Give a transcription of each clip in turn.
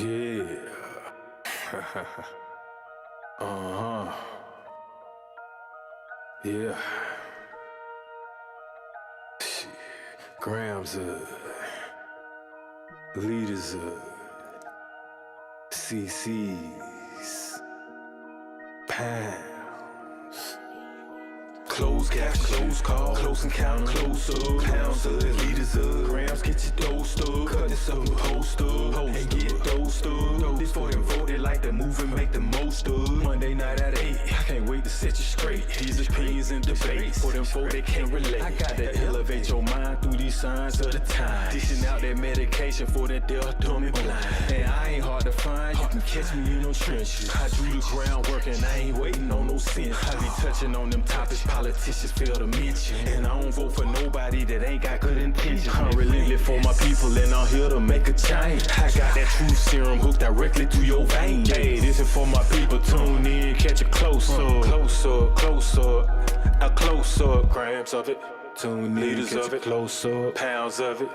Yeah. uh-huh. Yeah. Shit. Grams leaders CC's pounds. Close caps, close call, close encounter, close up, pounds of leaders of grams, get your dosed up, cut this up and post up, and get dosed up. This for them voted like the move and make the most of. Monday night at 8, I can't wait to set you straight. These opinions and debates, for them folk they can't relate. I gotta elevate your mind through these signs of the time. Dishing out that medication for that deaf, dumb and blind. And I ain't hard to find, you can catch me in them trenches. I do the groundwork and I ain't waiting on no sense. I be touching on them topics politicians fail to mention. And I don't vote for nobody that ain't got good intentions. I'm really live for my people and I'm here to make a change. I got that truth serum hooked directly to your veins. Hey, this is for my people, tune in, catch a close up, close up, close up, a close up, grams of it, tune in, leaders of it, close up, pounds of it.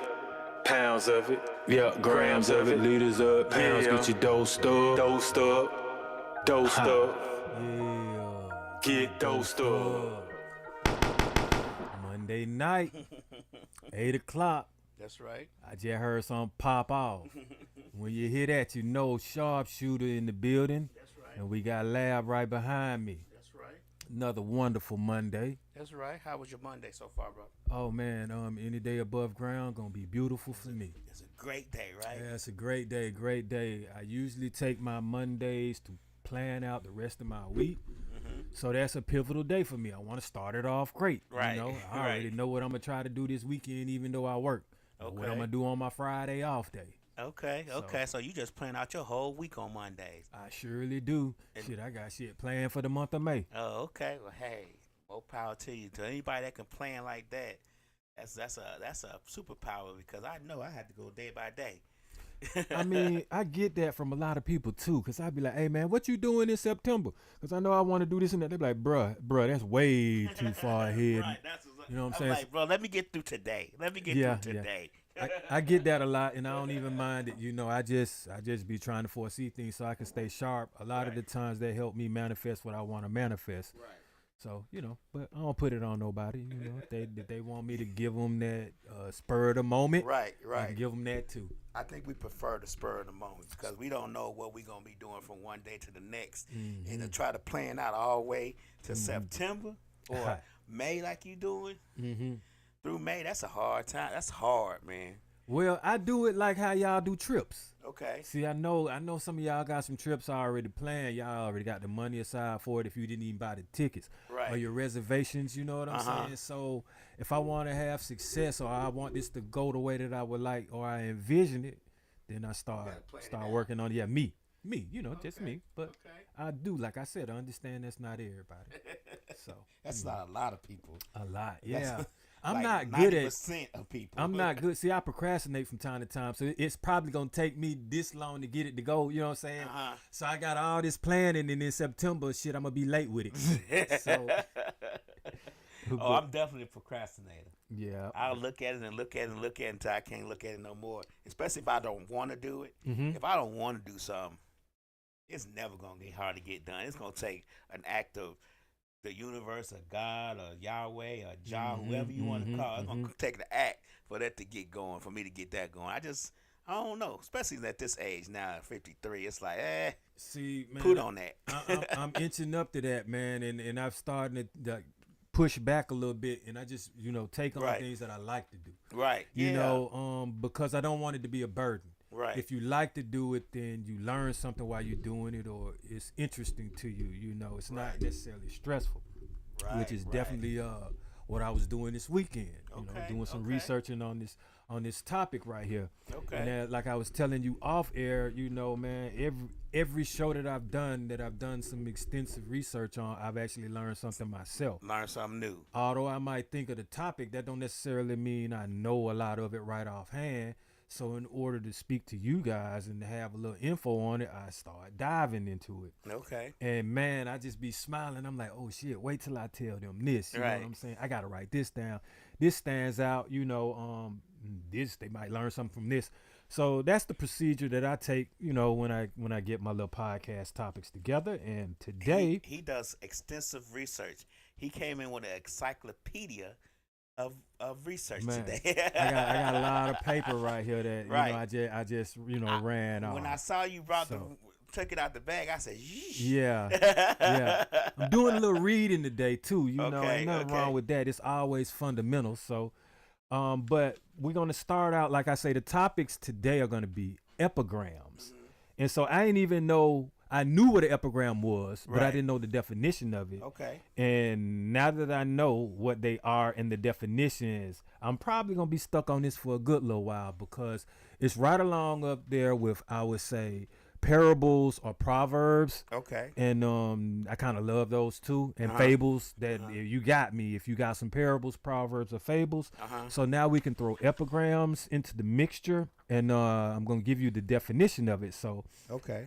Pounds of it, yeah, grams of it, liters up, pounds, get you dosed up, dosed up, dosed up, Yeah. get dosed up. Monday night, 8 o'clock. That's right. I just heard something pop off. When you hear that, you know sharpshooter in the building. That's right. And we got Lab right behind me. That's right. Another wonderful Monday. That's right. How was your Monday so far, bro? Oh man, any day above ground gonna be beautiful for me. It's a great day, right? Yeah, it's a great day, great day. I usually take my Mondays to plan out the rest of my week. So that's a pivotal day for me. I want to start it off great. Right, You know, I already know what I'm gonna try to do this weekend, even though I work. Or what I'm gonna do on my Friday off day. Okay. So you just plan out your whole week on Mondays. I surely do. Shit, I got shit planned for the month of May. Oh, okay. Well, hey, more power to you. To anybody that can plan like that, that's a superpower because I know I had to go day by day. I mean, I get that from a lot of people too, cause I be like, "Hey man, what you doing in September?" Cause I know I want to do this and that. They be like, "Bruh, that's way too far ahead." Right, that's what You know what I'm I'm saying? like, bro, let me get through today. Let me get through today. I get that a lot, and I don't even mind it. You know, I just be trying to foresee things so I can stay sharp. A lot of the times they help me manifest what I want to manifest. Right. So, you know, but I don't put it on nobody. You know, if they want me to give them that spur of the moment, Right. I can give them that too. I think we prefer the spur of the moment because we don't know what we're going to be doing from one day to the next. And to try to plan out all the way to September or May like you doing, through May, that's a hard time. That's hard, man. Well, I do it like how y'all do trips. Okay. See, I know some of y'all got some trips already planned. Y'all already got the money aside for it if you didn't even buy the tickets. Right. Or your reservations, you know what I'm saying? So if I want to have success or I want this to go the way that I would like or I envision it, then I start working on it. Yeah, me, you know, just me. But I do, like I said, I understand that's not everybody. So That's not a lot of people. a lot, yeah. I'm Like not good at 90% of people. I'm not good. See, I procrastinate from time to time, so it's probably gonna take me this long to get it to go. You know what I'm saying? So I got all this planning, and in September, shit, I'm gonna be late with it. So, I'm definitely a procrastinator. yeah, I'll look at it and look at it and look at it until I can't look at it no more. Especially if I don't want to do it. If I don't want to do something, it's never gonna get hard to get done. It's gonna take an act of the universe, or God, or Yahweh, or Jah, whoever you want to call. It's gonna take the act for that to get going, for me to get that going. I don't know. Especially at this age now, 53, it's like, see, man, put on that. I'm inching up to that, man, and I've started to push back a little bit, and I just, you know, take on things that I like to do. Right. You know, because I don't want it to be a burden. Right. If you like to do it, then you learn something while you're doing it, or it's interesting to you. You know, it's not necessarily stressful, which is definitely what I was doing this weekend. You know, doing some researching on this topic right here. Okay. And like I was telling you off air, you know, man, every show that I've done some extensive research on, I've actually learned something myself. Learn something new. Although I might think of the topic, that don't necessarily mean I know a lot of it right offhand. So in order to speak to you guys and to have a little info on it, I start diving into it. Okay. And man, I just be smiling. I'm like, oh shit, wait till I tell them this. You know what I'm saying? I gotta write this down. This stands out, you know, this, they might learn something from this. So that's the procedure that I take, when I get my little podcast topics together. And today he does extensive research. He came in with an encyclopedia of research today. I got a lot of paper right here that Right. I just ran off. When I saw you took it out the bag, I said, yeesh. Yeah. I'm doing a little reading today too. Okay, Ain't nothing wrong with that. It's always fundamental. So, but we're gonna start out, like I say, the topics today are gonna be epigrams, and so I didn't even know. I knew what an epigram was, but I didn't know the definition of it. Okay. And now that I know what they are and the definitions, I'm probably gonna be stuck on this for a good little while because it's right along up there with, I would say, parables or proverbs. Okay. And I kind of love those too. And fables, that you got me if you got some parables, proverbs, or fables. So now we can throw epigrams into the mixture, and I'm going to give you the definition of it. So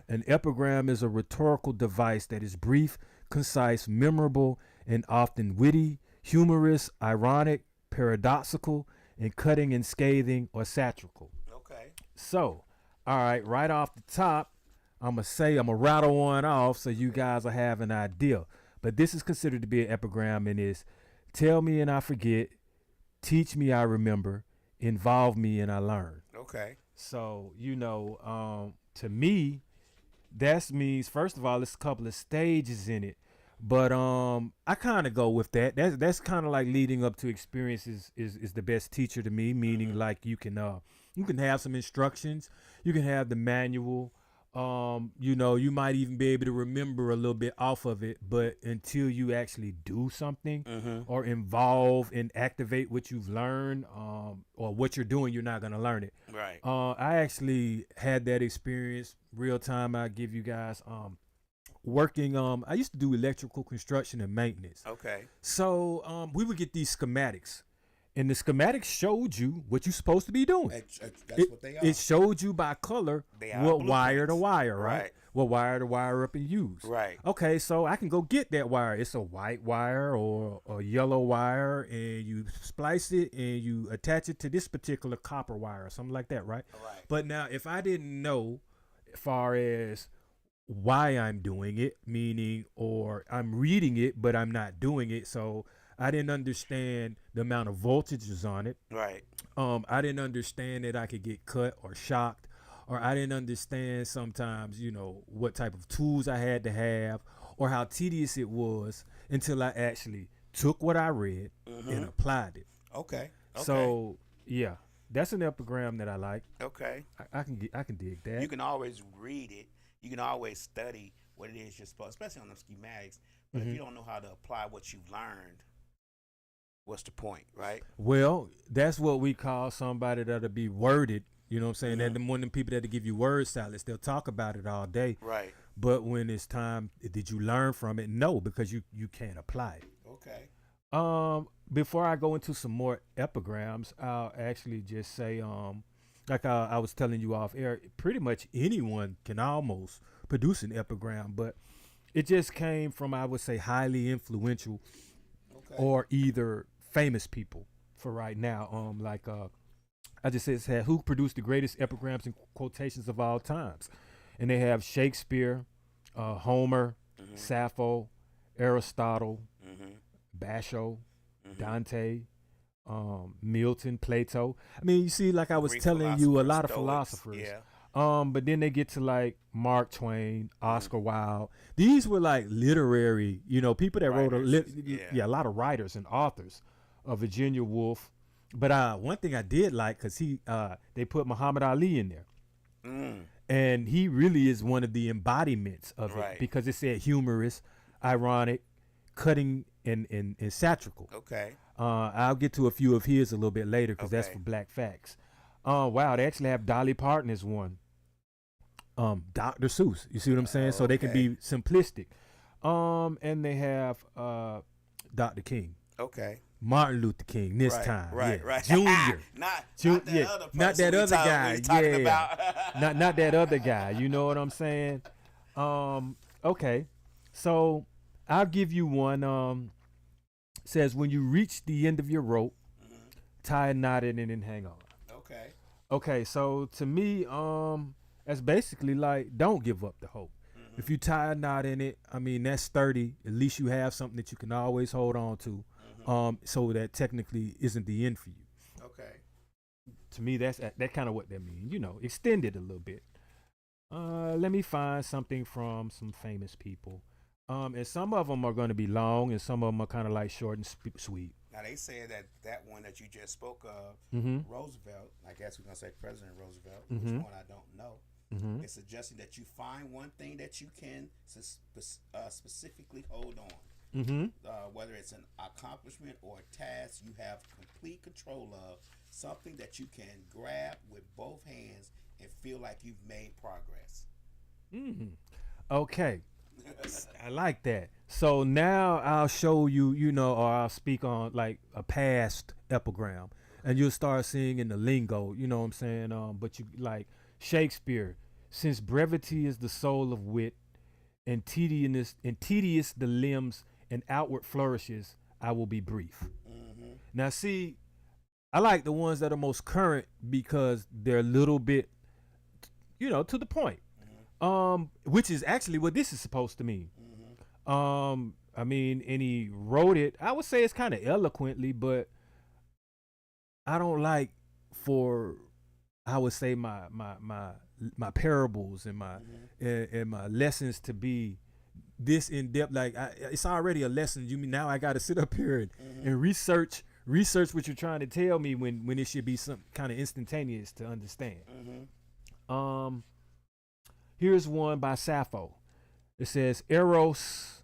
an epigram is a rhetorical device that is brief, concise, memorable, and often witty, humorous, ironic, paradoxical, and cutting and scathing or satirical. Okay. So, all right off the top, I'm going to rattle one off so you guys will have an idea. But this is considered to be an epigram, and is tell me and I forget, teach me I remember, involve me and I learn. Okay. So, to me, that means, first of all, there's a couple of stages in it. But I kind of go with that. That's kind of like leading up to experiences is the best teacher to me, meaning like you can have some instructions, you can have the manual. You might even be able to remember a little bit off of it, but until you actually do something or involve and activate what you've learned, or what you're doing, you're not going to learn it. Right. I actually had that experience real time. I give you guys, working, I used to do electrical construction and maintenance. Okay. So, we would get these schematics. And the schematics showed you what you're supposed to be doing. That's what they are. It showed you by color what wire to wire, right? What wire to wire up and use. Right. Okay, so I can go get that wire. It's a white wire or a yellow wire, and you splice it and you attach it to this particular copper wire or something like that, right? Right. But now, if I didn't know as far as why I'm doing it, meaning, or I'm reading it, but I'm not doing it, so I didn't understand the amount of voltages on it. Right. I didn't understand that I could get cut or shocked, or I didn't understand sometimes, what type of tools I had to have, or how tedious it was until I actually took what I read and applied it. Okay. So yeah, that's an epigram that I like. Okay. I can dig that. You can always read it. You can always study what it is you're supposed, especially on the schematics. But if you don't know how to apply what you've learned, what's the point, right? Well, that's what we call somebody that'll be worded. You know what I'm saying? That one of them people that'll give you word salads. They'll talk about it all day. Right. But when it's time, did you learn from it? No, because you can't apply it. Okay. Before I go into some more epigrams, I'll actually just say, like I was telling you off air, pretty much anyone can almost produce an epigram, but it just came from, I would say, highly influential or either famous people for right now. I just said who produced the greatest epigrams and quotations of all times, and they have Shakespeare, Homer, Sappho, Aristotle, Basho, Dante, Milton, Plato. I mean, you see, like I was Greek telling you, a lot of Stoics, philosophers. yeah. But then they get to like Mark Twain, Oscar Wilde. These were like literary, people that wrote a lot of writers and authors. Virginia Woolf. But one thing I did like, because they put Muhammad Ali in there. And he really is one of the embodiments of it, because it said humorous, ironic, cutting, and satirical. Okay. I'll get to a few of his a little bit later, because that's for Black Facts. Wow, they actually have Dolly Parton as one. Dr. Seuss, you see what I'm saying? So they can be simplistic. And they have Dr. King. Okay. Martin Luther King this time. Right. Junior. not not that other guy. About. not that other guy. You know what I'm saying? Okay. So I'll give you one. Says when you reach the end of your rope, tie a knot in it and hang on. Okay. Okay, so to me, that's basically like don't give up the hope. Mm-hmm. If you tie a knot in it, I mean that's sturdy. At least you have something that you can always hold on to. Mm-hmm. So that technically isn't the end for you. Okay. To me, that's that kind of what that means. You know, extend it a little bit. Let me find something from some famous people. And some of them are going to be long, and some of them are kind of like short and sweet. Now they said that one that you just spoke of, Mm-hmm. Roosevelt. I guess we're gonna say President Roosevelt. Mm-hmm. Which one I don't know. Mm-hmm. It's suggesting that you find one thing that you can specifically hold on. Mm-hmm. Whether it's an accomplishment or a task you have complete control of, something that you can grab with both hands and feel like you've made progress. Mm-hmm. Okay. I like that. So now I'll show you, or I'll speak on like a past epigram, and you'll start seeing in the lingo, you know what I'm saying? But you like Shakespeare, since brevity is the soul of wit, and tedious the limbs and outward flourishes, I will be brief. Mm-hmm. Now see, I like the ones that are most current because they're a little bit, to the point. Which is actually what this is supposed to mean. Mm-hmm. I mean, and he wrote it, I would say it's kind of eloquently, but I don't like for, I would say my parables and my and my lessons to be this in depth. Like it's already a lesson. You mean now I got to sit up here and research what you're trying to tell me when it should be some kind of instantaneous to understand. Mm-hmm. Here's one by Sappho. It says, Eros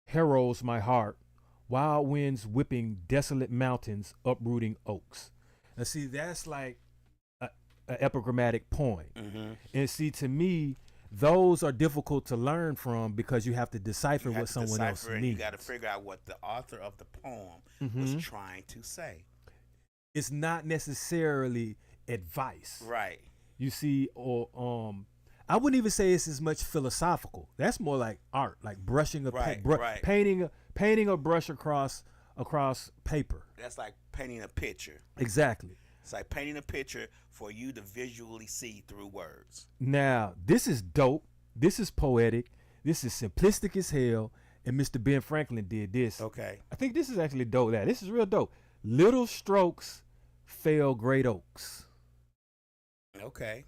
harrows my heart, wild winds whipping desolate mountains, uprooting oaks. And see, that's like an epigrammatic poem. Mm-hmm. And see, to me, those are difficult to learn from because you have to decipher what someone else means. You got to figure out what the author of the poem was trying to say. It's not necessarily advice. Right. You see, or I wouldn't even say it's as much philosophical. That's more like art, like brushing painting a brush across paper. That's like painting a picture. Exactly. It's like painting a picture for you to visually see through words. Now, this is dope. This is poetic. This is simplistic as hell. And Mr. Ben Franklin did this. Okay. I think this is actually dope. This is real dope. Little strokes fell great oaks. Okay.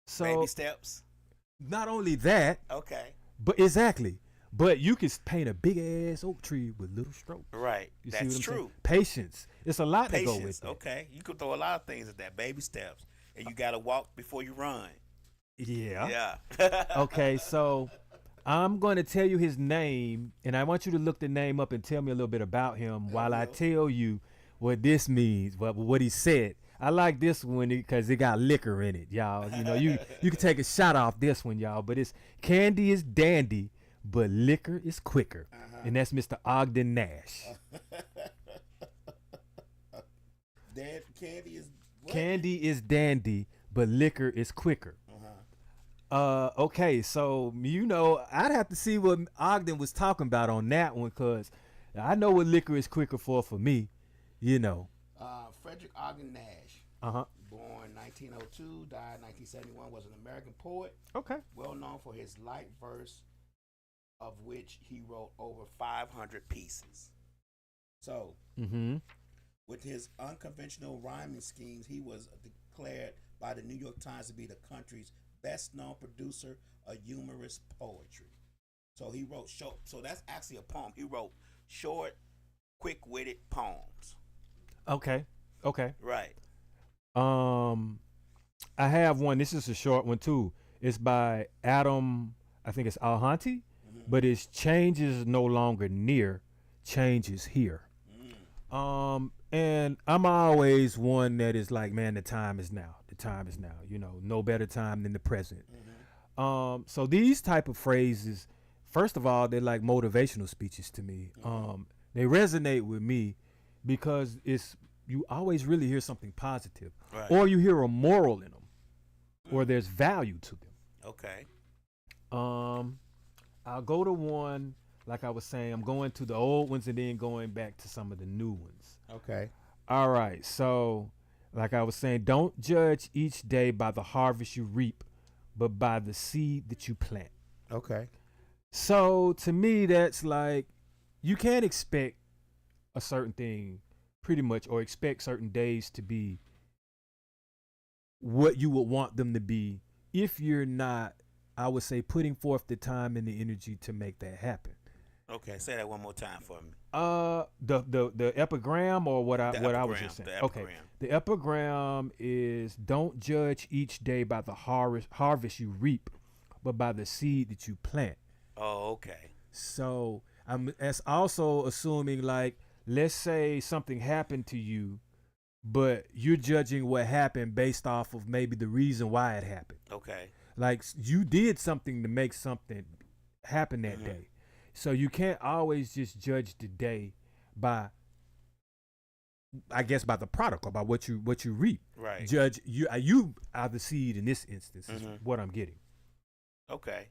So baby steps. Not only that, okay, but you can paint a big ass oak tree with little strokes. Right. You That's true. Saying? Patience. It's a lot to go with it. Okay. You could throw a lot of things at that. Baby steps. And you got to walk before you run. Yeah. Yeah. Okay, so I'm going to tell you his name, and I want you to look the name up and tell me a little bit about him while I tell you what this means, what he said. I like this one because it got liquor in it, y'all. You can take a shot off this one, y'all. But it's candy is dandy, but liquor is quicker. And that's Mr. Ogden Nash. Candy is dandy, but liquor is quicker. Okay, so I'd have to see what Ogden was talking about on that one because I know what liquor is quicker for me, Frederick Ogden Nash. Born 1902, died 1971, was an American poet. Okay. Well known for his light verse, of which he wrote over 500 pieces. So, with his unconventional rhyming schemes, he was declared by the New York Times to be the country's best-known producer of humorous poetry. So he wrote short. So that's actually a poem. He wrote short, quick-witted poems. Okay. Right. I have one. This is a short one too. It's by Adam, I think it's Alhanti, but it's change is no longer near, change is here. And I'm always one that is like, man, the time is now. The time is now. No better time than the present. So these type of phrases, first of all, they're like motivational speeches to me. They resonate with me because you always really hear something positive, or you hear a moral in them, or there's value to them. Okay. I'll go to one, like I was saying, I'm going to the old ones and then going back to some of the new ones. Okay. All right. So like I was saying, don't judge each day by the harvest you reap, but by the seed that you plant. Okay. So to me, that's like you can't expect a certain thing pretty much, or expect certain days to be what you would want them to be if you're not, I would say, putting forth the time and the energy to make that happen. Okay, say that one more time for me. The epigram, or what I was epigram, just saying. the Okay, epigram. the epigram is don't judge each day by the harvest you reap, but by the seed that you plant. Oh, okay. So that's also assuming, like, let's say something happened to you, but you're judging what happened based off of maybe the reason why it happened. Okay. Like you did something to make something happen that day. So you can't always just judge the day by, I guess, by the product or by what you reap. Right. Judge you are the seed in this instance is what I'm getting. Okay.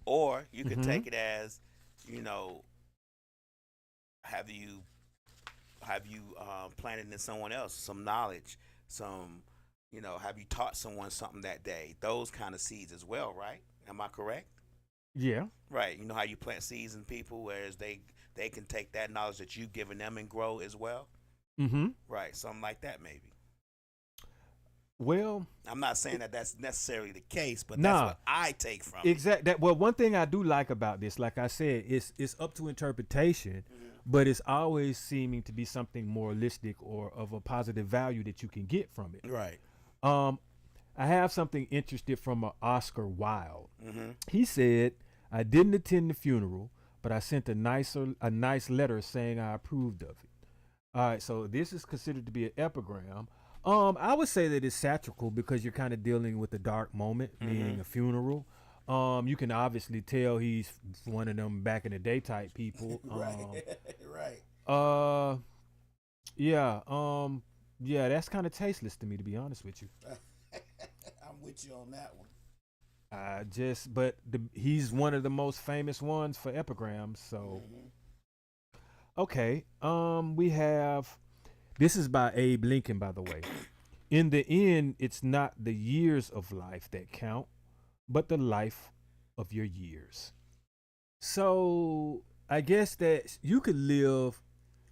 Or you could take it as, you know, have you planted in someone else some knowledge, some, you know, have you taught someone something that day? Those kind of seeds as well, right? Am I correct? Yeah. Right. You know how you plant seeds in people, whereas they can take that knowledge that you've given them and grow as well? Mm-hmm. Right. Something like that, maybe. Well, I'm not saying that that's necessarily the case, but that's what I take from it. Exactly. Well, one thing I do like about this, like I said, it's up to interpretation, but it's always seeming to be something moralistic or of a positive value that you can get from it. Right. I have something interesting from Oscar Wilde. He said, "I didn't attend the funeral, but I sent a nice letter saying I approved of it." All right, so this is considered to be an epigram. I would say that it's satirical because you're kind of dealing with a dark moment, meaning a funeral. You can obviously tell he's one of them back in the day type people. Right. Yeah. Yeah, that's kind of tasteless to me, to be honest with you. I'm with you on that one. But he's one of the most famous ones for epigrams. So, okay. We have, this is by Abe Lincoln, by the way. In the end, it's not the years of life that count, but the life of your years. So I guess that you could live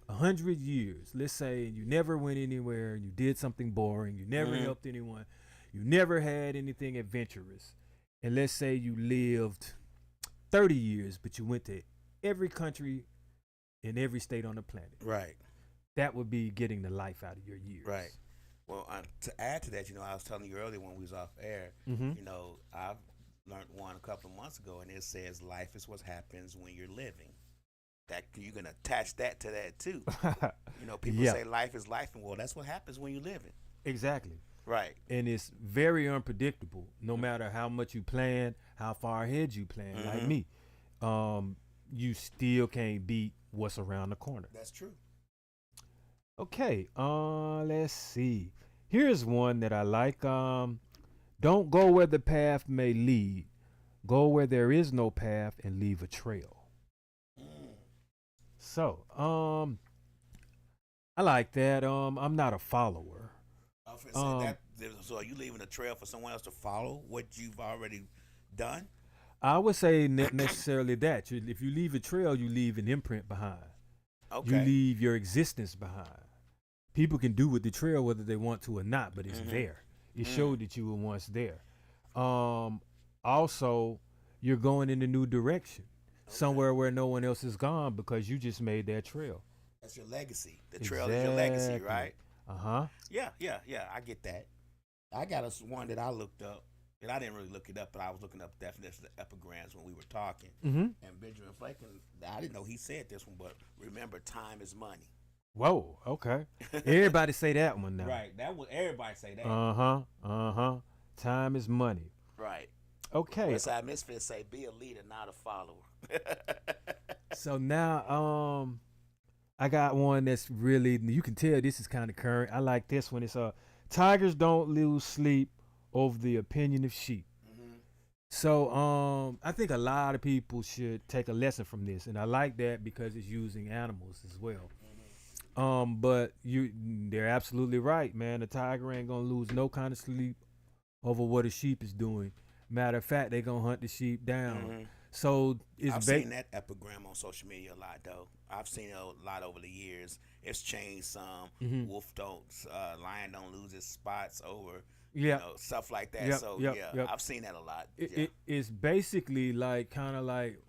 100 years. Let's say you never went anywhere, you did something boring, you never helped anyone, you never had anything adventurous. And let's say you lived 30 years, but you went to every country in every state on the planet. Right. That would be getting the life out of your years. Right. Well, to add to that, you know, I was telling you earlier when we was off air, you know, I've learned one a couple of months ago, and it says life is what happens when you're living. That you can attach that to that too. You know, people say life is life, and well, that's what happens when you're living. Exactly. Right. And it's very unpredictable, no matter how much you plan, how far ahead you plan, like me. You still can't beat what's around the corner. That's true. Okay, let's see. Here's one that I like. Don't go where the path may lead. Go where there is no path and leave a trail. So, I like that. I'm not a follower. I was gonna say that. So, are you leaving a trail for someone else to follow what you've already done? I would say not necessarily that. If you leave a trail, you leave an imprint behind. Okay. You leave your existence behind. People can do with the trail whether they want to or not, but it's there. It showed that you were once there. Also, you're going in a new direction, somewhere where no one else has gone because you just made that trail. That's your legacy. The trail is your legacy, right? Yeah. I get that. I got one that I looked up, and I didn't really look it up, but I was looking up definitions of epigrams when we were talking. And Benjamin Franklin, I didn't know he said this one, but remember, time is money. Whoa, okay. Everybody say that one now. Right, that one. Everybody say that. Time is money. Right. Okay. Westside Misfits say, be a leader, not a follower. So now, I got one that's really, you can tell this is kind of current. I like this one. It's tigers don't lose sleep over the opinion of sheep. So I think a lot of people should take a lesson from this, and I like that because it's using animals as well. But they're absolutely right, man. The tiger ain't gonna lose no kind of sleep over what a sheep is doing. Matter of fact, they gonna hunt the sheep down. So I've seen that epigram on social media a lot, though. I've seen it a lot over the years. It's changed some. Wolf don't, lion don't lose his spots over, you know, stuff like that. I've seen that a lot. It's basically like kind of like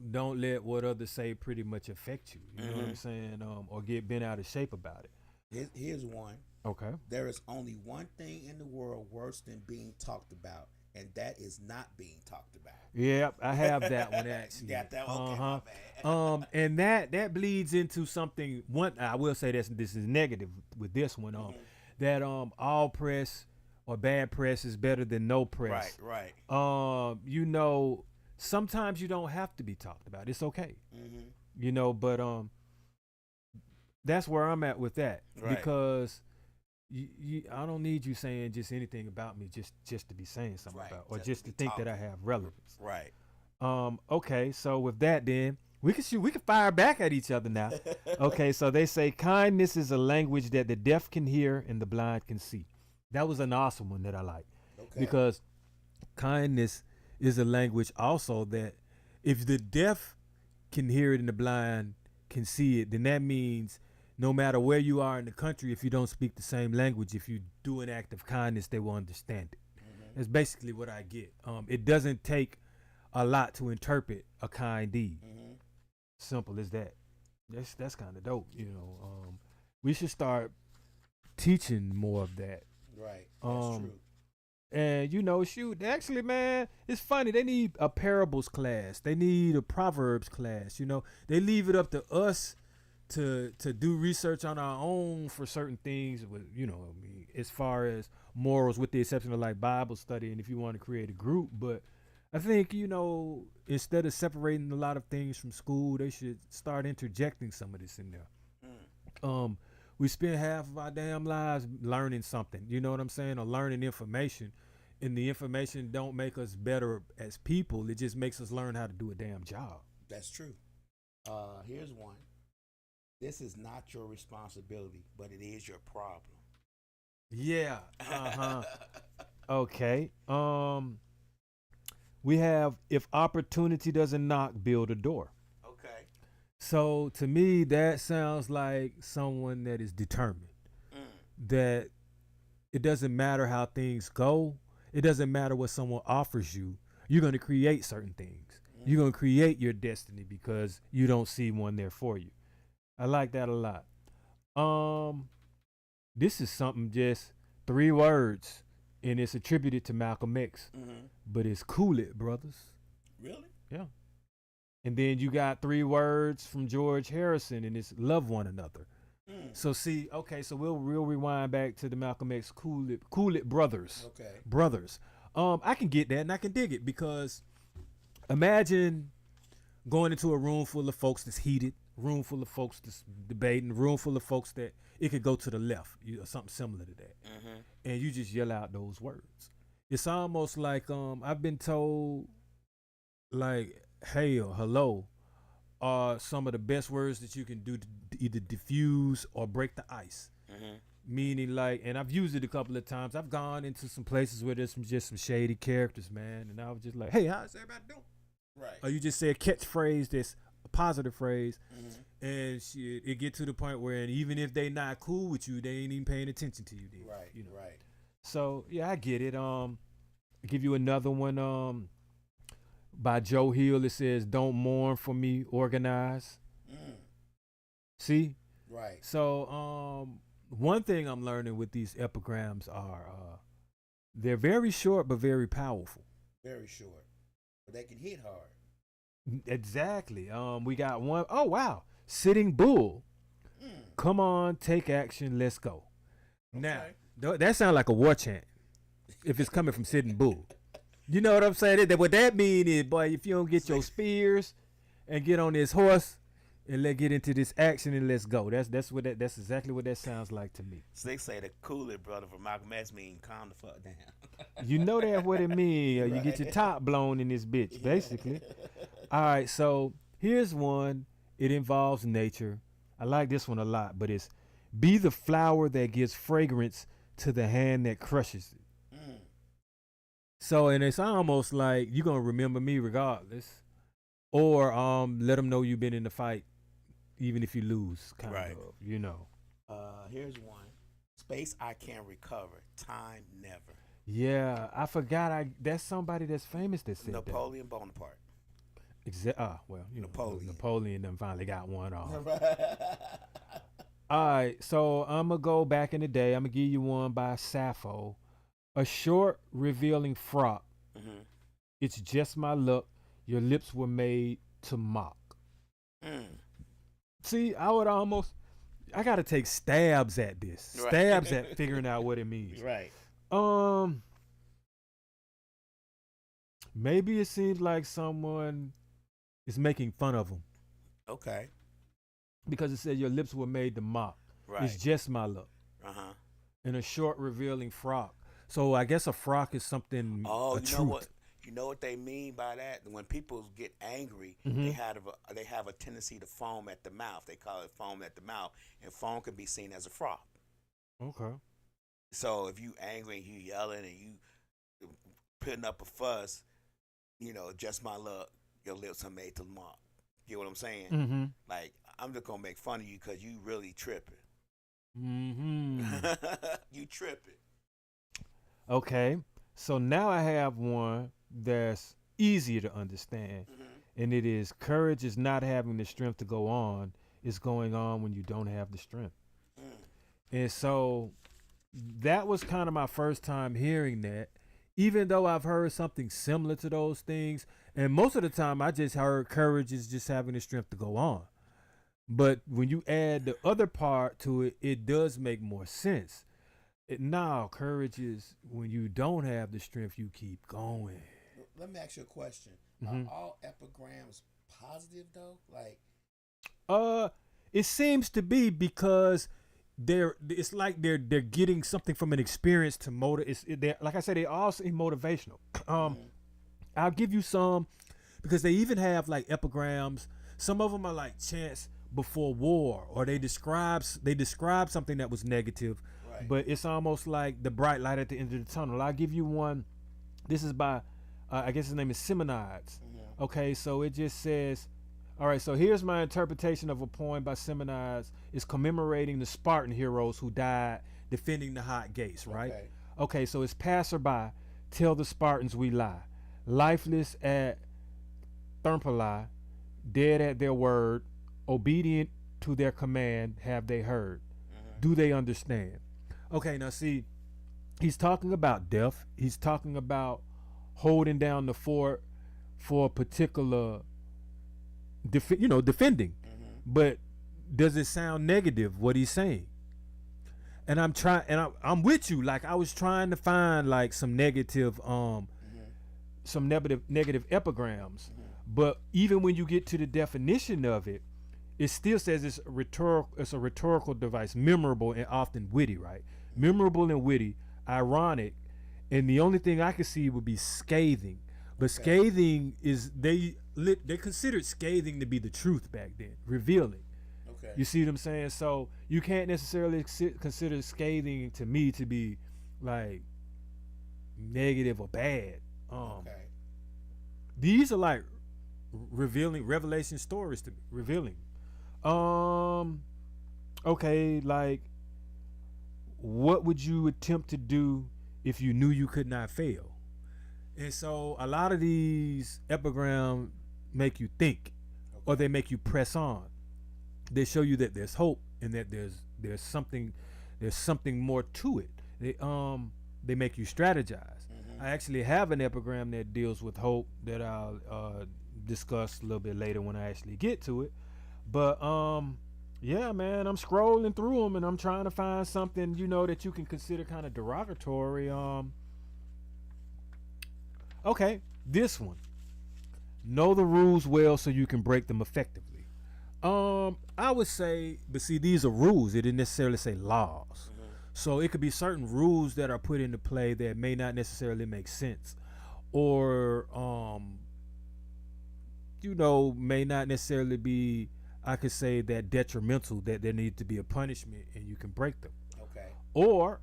don't let what others say pretty much affect you. You know what I'm saying? Or get bent out of shape about it. Here's one. Okay. There is only one thing in the world worse than being talked about, and that is not being talked about. Yep, I have that one actually. You got that one? Okay, my bad. And that bleeds into something. One, I will say this is negative with this one. That all press or bad press is better than no press. Right. You know, sometimes you don't have to be talked about. It's okay. You know, but that's where I'm at with that because. I don't need you saying just anything about me just to be saying something about or just to think that I have relevance. Right. Okay, so with that then we can fire back at each other now. Okay, so they say kindness is a language that the deaf can hear and the blind can see. That was an awesome one that I like. Okay. Because kindness is a language also that if the deaf can hear it and the blind can see it, then that means no matter where you are in the country, if you don't speak the same language, if you do an act of kindness, they will understand it. That's basically what I get. It doesn't take a lot to interpret a kind deed. Simple as that. That's kind of dope, you know. We should start teaching more of that. Right. That's true. And you know, shoot, actually, man, it's funny. They need a parables class. They need a proverbs class. You know, they leave it up to us to do research on our own for certain things, with, you know, I mean, as far as morals, with the exception of like Bible study and if you want to create a group. But I think, you know, instead of separating a lot of things from school, they should start interjecting some of this in there. We spend half of our damn lives learning something, you know what I'm saying, or learning information, and the information don't make us better as people. It just makes us learn how to do a damn job. That's true. Here's one. This is not your responsibility, but it is your problem. Yeah. Okay. We have, if opportunity doesn't knock, build a door. Okay. So to me, that sounds like someone that is determined. That it doesn't matter how things go. It doesn't matter what someone offers you. You're going to create certain things. You're going to create your destiny because you don't see one there for you. I like that a lot. This is something, just 3 words, and it's attributed to Malcolm X, but it's cool it, brothers. Really? Yeah. And then you got 3 words from George Harrison, and it's love one another. So see, okay, so we'll rewind back to the Malcolm X cool it brothers. Okay. Brothers. I can get that and I can dig it, because imagine going into a room full of folks that's heated, room full of folks that's debating, room full of folks that it could go to the left, or something similar to that. And you just yell out those words. It's almost like I've been told, like, hey or hello are some of the best words that you can do to either diffuse or break the ice. Meaning, like, and I've used it a couple of times. I've gone into some places where there's just some shady characters, man, and I was just like, hey, how's everybody doing? Right. Or you just say a catchphrase that's a positive phrase, and shit, it get to the point where even if they not cool with you, they ain't even paying attention to you. Then, right. You know? Right. So yeah, I get it. I'll give you another one. By Joe Hill, it says, "Don't mourn for me, organize." See? Right. So one thing I'm learning with these epigrams are they're very short but very powerful. Very short, but they can hit hard. Exactly. We got one. Oh wow, Sitting Bull. Come on, take action. Let's go. Okay. Now that sounds like a war chant. If it's coming from Sitting Bull, you know what I'm saying? What that mean is, boy, if you don't get your spears and get on this horse and let's get into this action and let's go. That's exactly what that sounds like to me. So they say the cool it brother from Malcolm X mean calm the fuck down. You know that's what it mean. Right. You get your top blown in this bitch, basically. All right, so here's one. It involves nature. I like this one a lot, but it's Be the flower that gives fragrance to the hand that crushes it. So, and it's almost like you're going to remember me regardless. Or let them know you've been in the fight, even if you lose, kind of, you know. Here's one. Space I can recover. Time never. Yeah, I forgot. That's somebody that's famous that said Napoleon Bonaparte. Well, you know, Napoleon. Napoleon done finally got one off. All right, so I'm going to go back in the day. I'm going to give you one by Sappho. A short, revealing frock. Mm-hmm. It's just my luck. Your lips were made to mock. See, I got to take stabs at this. Right. Stabs at figuring out what it means. Right. Maybe it seems like someone is making fun of them. Okay. Because it said your lips were made to mock. Right. It's just my luck. Uh-huh. In a short, revealing frock. So I guess a frock is something. Oh, a you truth. know what? You know what they mean by that? When people get angry, they have a tendency to foam at the mouth. They call it foam at the mouth, and foam can be seen as a frock. Okay. So if you angry and you yelling and you putting up a fuss, you know, just my luck, your lips are made to mock. You know what I'm saying? Mm-hmm. Like, I'm just gonna make fun of you because you really tripping. Mm-hmm. You tripping. Okay. So now I have one that's easier to understand. And it is courage is not having the strength to go on. It's going on when you don't have the strength. And so that was kind of my first time hearing that, even though I've heard something similar to those things. And most of the time I just heard courage is just having the strength to go on. But when you add the other part to it, it does make more sense. Courage is when you don't have the strength, you keep going. Let me ask you a question. Are all epigrams positive though? Like, it seems to be because it's like they're getting something from an experience to motivate. Like I said, they all seem motivational. I'll give you some because they even have like epigrams. Some of them are like chants before war, or they describe something that was negative. But it's almost like the bright light at the end of the tunnel. I'll give you one. This is by, I guess his name is Simonides. Okay, so it just says, all right, so here's my interpretation of a poem by Simonides. It's commemorating the Spartan heroes who died defending the hot gates, right? Okay, so it's passerby, tell the Spartans we lie. Lifeless at Thermopylae, dead at their word, obedient to their command, have they heard? Do they understand? Okay, now see, he's talking about death. He's talking about holding down the fort for a particular, defending. But does it sound negative what he's saying? And I'm with you. Like I was trying to find like some negative, some negative epigrams. But even when you get to the definition of it, it still says it's a rhetorical device, memorable and often witty, right? Memorable and witty, ironic, and the only thing I could see would be scathing. But scathing is they considered scathing to be the truth back then, revealing. Okay. You see what I'm saying? So you can't necessarily consider scathing to me to be like negative or bad. These are like revelation stories to me, revealing. Okay, like what would you attempt to do if you knew you could not fail? And so a lot of these epigrams make you think, or they make you press on. They show you that there's hope and that there's something more to it. They make you strategize. I actually have an epigram that deals with hope that I'll discuss a little bit later when I actually get to it. But yeah, man, I'm scrolling through them and I'm trying to find something, that you can consider kind of derogatory. Okay, this one. Know the rules well so you can break them effectively. I would say, but see, these are rules. It didn't necessarily say laws. So it could be certain rules that are put into play that may not necessarily make sense, or may not necessarily be I could say that detrimental, that there needs to be a punishment and you can break them. Okay. Or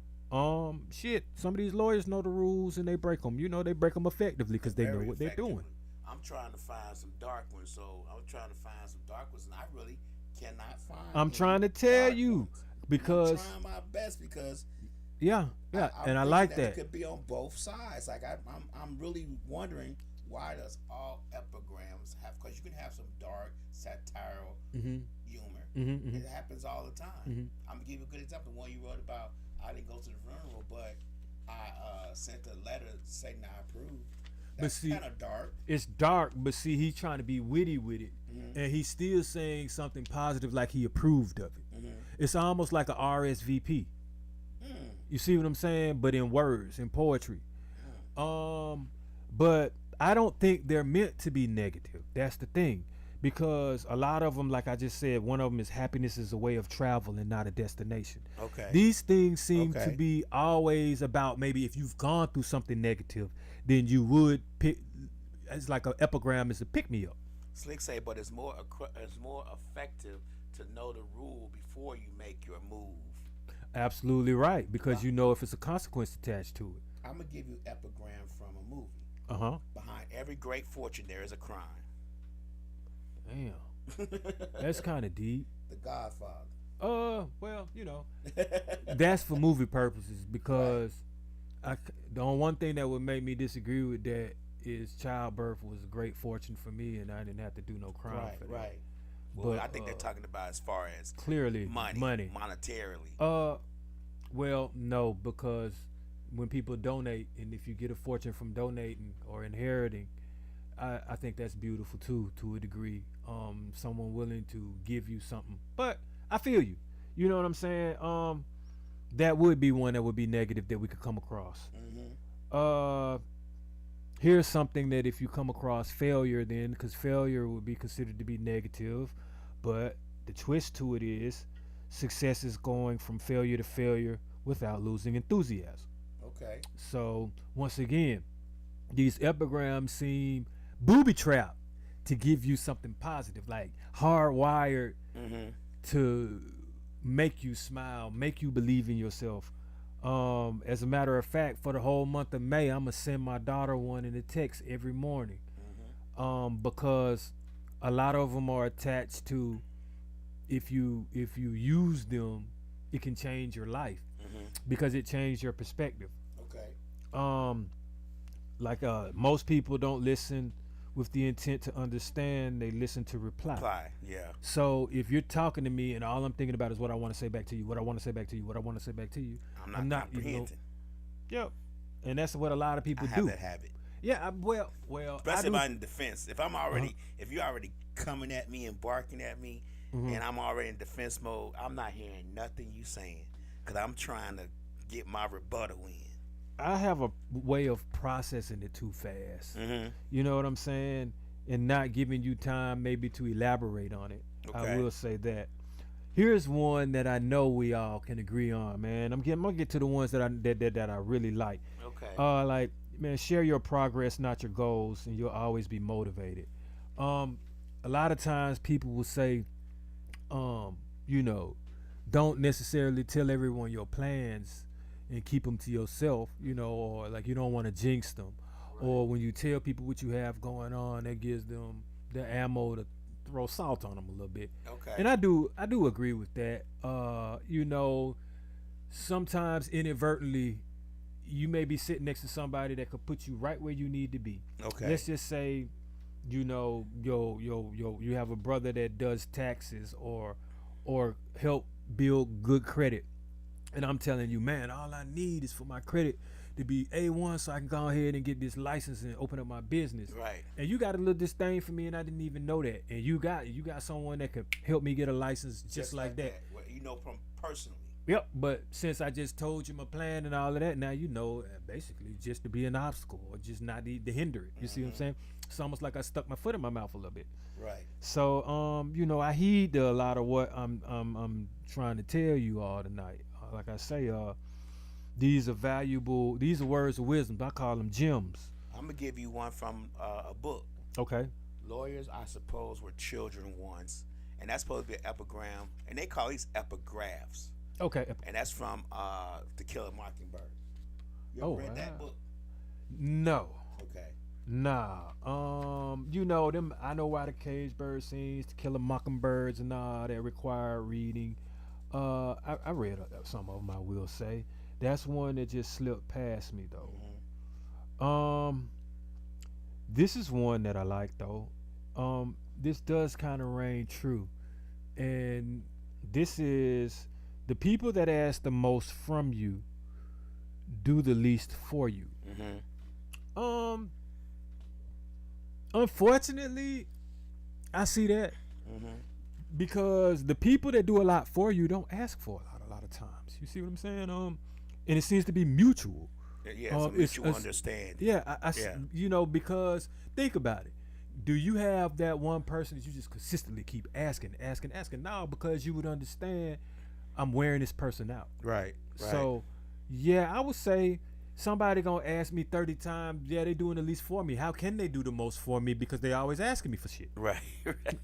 shit, some of these lawyers know the rules and they break them. You know, they break them effectively because they know what they're doing. I'm trying to find some dark ones, so I'm trying to find some dark ones, and I really cannot find. I'm trying to tell you ones. because I'm trying my best because and I like that. It could be on both sides. Like I'm really wondering, why does all epigrams have? Because you can have some dark satirical humor. It happens all the time. I'm gonna give you a good example. The one you wrote about. I didn't go to the funeral, but I sent a letter saying I approve. That's kind of dark. It's dark, but see, he's trying to be witty with it, and he's still saying something positive, like he approved of it. It's almost like a RSVP. You see what I'm saying? But in words, in poetry. But I don't think they're meant to be negative. That's the thing. Because a lot of them, like I just said, one of them is happiness is a way of travel and not a destination. Okay. These things seem to be always about, maybe if you've gone through something negative, then you would pick. It's like an epigram is a pick me up. Slick say, but it's more effective to know the rule before you make your move. Absolutely right, because you know if it's a consequence attached to it. I'm gonna give you epigram from a movie. Behind every great fortune, there is a crime. Damn, that's kind of deep. The Godfather. Well, you know, that's for movie purposes, because the only one thing that would make me disagree with that is childbirth was a great fortune for me, and I didn't have to do no crime for that. Right. Well, But I think they're talking about as far as clearly money, monetarily. Well, no, because when people donate, and if you get a fortune from donating or inheriting, I think that's beautiful too, to a degree. Someone willing to give you something, but I feel you. You know what I'm saying? That would be one that would be negative that we could come across. Here's something that if you come across failure, then because failure would be considered to be negative, but the twist to it is success is going from failure to failure without losing enthusiasm. Okay. So once again, these epigrams seem booby trapped to give you something positive, like hardwired to make you smile, make you believe in yourself. As a matter of fact, for the whole month of May, I'm gonna send my daughter one in a text every morning, because a lot of them are attached to, if you use them, it can change your life, because it changed your perspective. Okay. Like most people don't listen with the intent to understand, they listen to reply. Yeah. So if you're talking to me and all I'm thinking about is what I want to say back to you, what I want to say back to you, what I want to say back to you, I'm not comprehending. Yep. And that's what a lot of people I do. have that habit. Yeah, well, especially if I'm in defense. If I'm already, if you're already coming at me and barking at me, and I'm already in defense mode, I'm not hearing nothing you saying, because I'm trying to get my rebuttal in. I have a way of processing it too fast. You know what I'm saying? And not giving you time maybe to elaborate on it. Okay. I will say that. Here's one that I know we all can agree on, man. I'm gonna get to the ones that I really like. Okay. Like, man, share your progress, not your goals, and you'll always be motivated. A lot of times people will say, you know, don't necessarily tell everyone your plans and keep them to yourself, you know, or like you don't want to jinx them. Right. Or when you tell people what you have going on, that gives them the ammo to throw salt on them a little bit. Okay. And I do agree with that. You know, sometimes inadvertently you may be sitting next to somebody that could put you right where you need to be. Okay. Let's just say, you know, you have a brother that does taxes or help build good credit. And I'm telling you, man, all I need is for my credit to be A1 so I can go ahead and get this license and open up my business. Right. And you got a little disdain for me, and I didn't even know that. And you got someone that could help me get a license just like that. Well, you know, from personally. Yep. But since I just told you my plan and all of that, now you know, basically just to be an obstacle or just not to hinder it. You see what I'm saying? It's almost like I stuck my foot in my mouth a little bit. Right. So, you know, I heed a lot of what I'm trying to tell you all tonight. Like I say, these are valuable. These are words of wisdom. I call them gems. I'm gonna give you one from a book. Okay. Lawyers, I suppose, were children once, and that's supposed to be an epigram, and they call these epigraphs, Okay. and that's from To Kill a Mockingbird. You ever read that book? No. Okay. Nah. You know them. I know why the cage bird sings, To Kill a Mockingbirds, and all that require reading. I read some of them. I will say that's one that just slipped past me though. This is one that I like though. This does kind of reign true, and this is the people that ask the most from you do the least for you. Unfortunately, I see that because the people that do a lot for you don't ask for a lot of times. You see what I'm saying? And it seems to be mutual. Yeah, it's a mutual understanding. Yeah, you know, because think about it. Do you have that one person that you just consistently keep asking? No, because you would understand I'm wearing this person out. Right. So, yeah, I would say somebody gonna ask me 30 times, yeah, they doing the least for me. How can they do the most for me? Because they always asking me for shit. Right.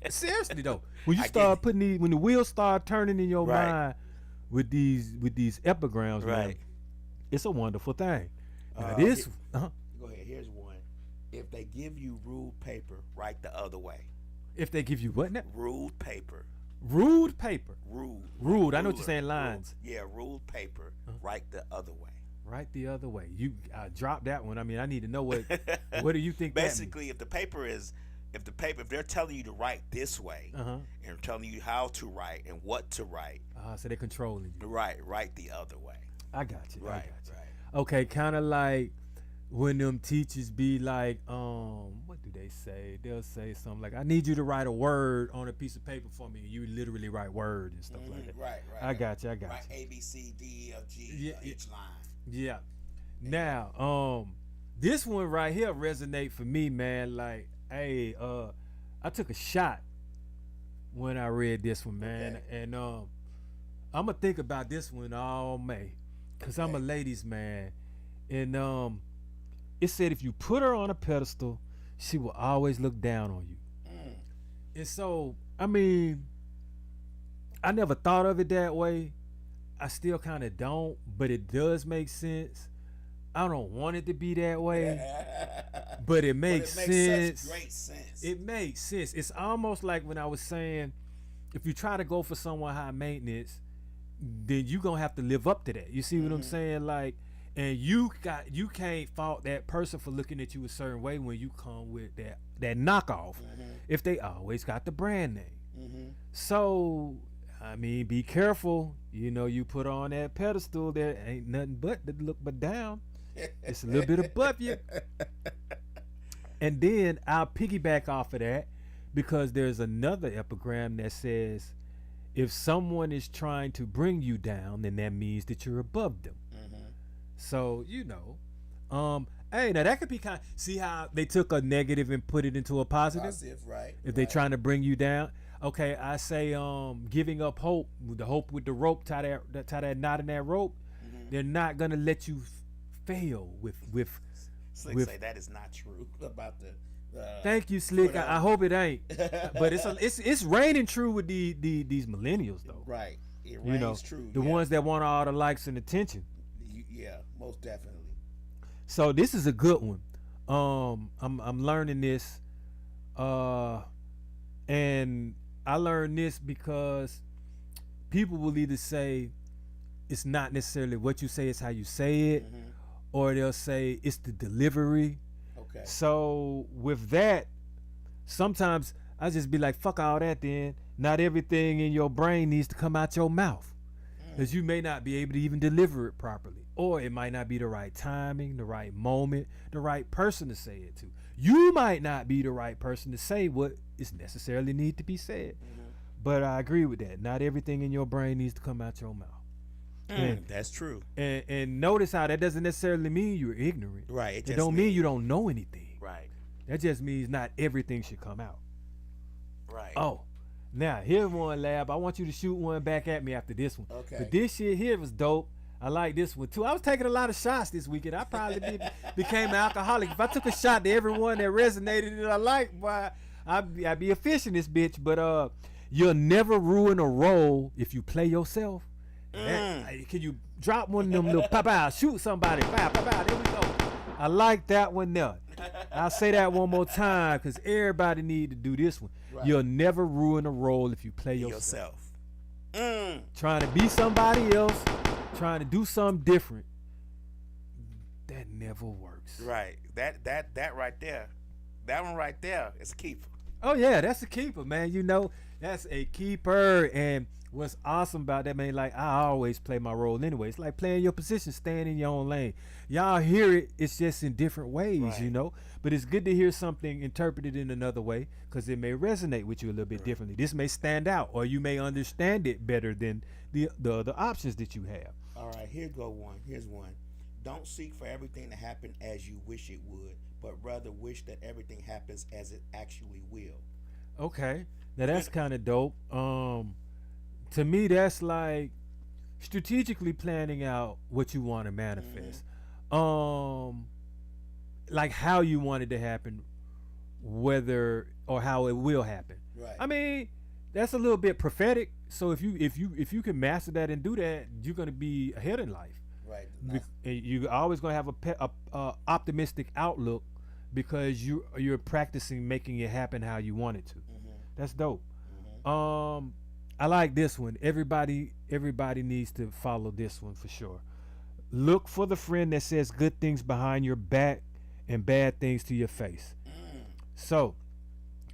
Seriously though, when you start putting when the wheels start turning in your Right. mind with these epigrams, Right. man, it's a wonderful thing. Now Go this, ahead. Here's one. If they give you ruled paper, write the other way. if they give you what now? Ruled paper. Ruled paper. Ruled. I know what you're saying. Lines. Yeah, ruled paper. Write the other way. Right the other way. You dropped that one. I mean, I need to know what do you think? Basically, if they're telling you to write this way, and telling you how to write and what to write, so they're controlling you. write the other way. I got you. Right. Okay, kind of like when them teachers be like, what do they say? They'll say something like, I need you to write a word on a piece of paper for me. And you literally write word and stuff like that. Right. I got you. Write A, B, C, D, E, F, G, each line. Yeah. Now, this one right here resonate for me, man. Like, hey, I took a shot when I read this one, man. Okay. And I'm gonna think about this one all May. Cause I'm a ladies man. And it said if you put her on a pedestal, she will always look down on you. And so, I mean, I never thought of it that way. I still kind of don't, but it does make sense. I don't want it to be that way, but it makes sense. Such great sense. It makes sense. It's almost like when I was saying, if you try to go for someone high maintenance, then you gonna have to live up to that. You see what I'm saying? Like, and you can't fault that person for looking at you a certain way when you come with that knockoff. If they always got the brand name. So, I mean, be careful. You know, you put on that pedestal, there ain't nothing but to look but down. It's a little bit above you. And then I'll piggyback off of that because there's another epigram that says, if someone is trying to bring you down, then that means that you're above them. So, you know, hey, now that could be kind of, see how they took a negative and put it into a positive? Right. If they're trying to bring you down. Okay, I say giving up hope, the hope with the rope, tie that knot in that rope, they're not going to let you fail with Slick say that is not true about the thank you, Slick. I hope it ain't. But it's raining true with these millennials though. Right. It rains true. The ones that want all the likes and attention. Yeah, most definitely. So this is a good one. I'm learning this, and I learned this because people will either say it's not necessarily what you say, it's how you say it, or they'll say it's the delivery. Okay. So with that, sometimes I just be like, fuck all that then. Not everything in your brain needs to come out your mouth. Because you may not be able to even deliver it properly. Or it might not be the right timing, the right moment, the right person to say it to. You might not be the right person to say what is necessarily need to be said. But I agree with that. Not everything in your brain needs to come out your mouth. That's true. And notice how that doesn't necessarily mean you're ignorant. Right. It don't mean you don't know anything. Right. That just means not everything should come out. Right. Oh, now here's one, Lab. I want you to shoot one back at me after this one. Okay. But this shit here was dope. I like this one too. I was taking a lot of shots this weekend. I probably became an alcoholic. If I took a shot to everyone that resonated and I liked, boy, I'd be a fish in this bitch. But You'll never ruin a role if you play yourself. Can you drop one of them little pow, shoot somebody, pow, there we go. I like that one there. I'll say that one more time because everybody need to do this one. Right. You'll never ruin a role if you play yourself. Trying to be somebody else, trying to do something different, that never works. Right. That right there, that one right there is a keeper. Oh yeah, that's a keeper, man. You know, that's a keeper. And what's awesome about that, man, like I always play my role anyway. It's like playing your position, staying in your own lane. Y'all hear it, it's just in different ways, right. You know. But it's good to hear something interpreted in another way because it may resonate with you a little bit differently. This may stand out, or you may understand it better than the other options that you have. All right, here's one. Don't seek for everything to happen as you wish it would, but rather wish that everything happens as it actually will. Okay, now that's kind of dope. To me, that's like strategically planning out what you want to manifest. Like how you want it to happen, whether or how it will happen. Right. I mean, that's a little bit prophetic. So if you can master that and do that, you're gonna be ahead in life. Right. You're always gonna have a optimistic outlook because you're practicing making it happen how you want it to. That's dope. I like this one. Everybody needs to follow this one for sure. Look for the friend that says good things behind your back and bad things to your face. So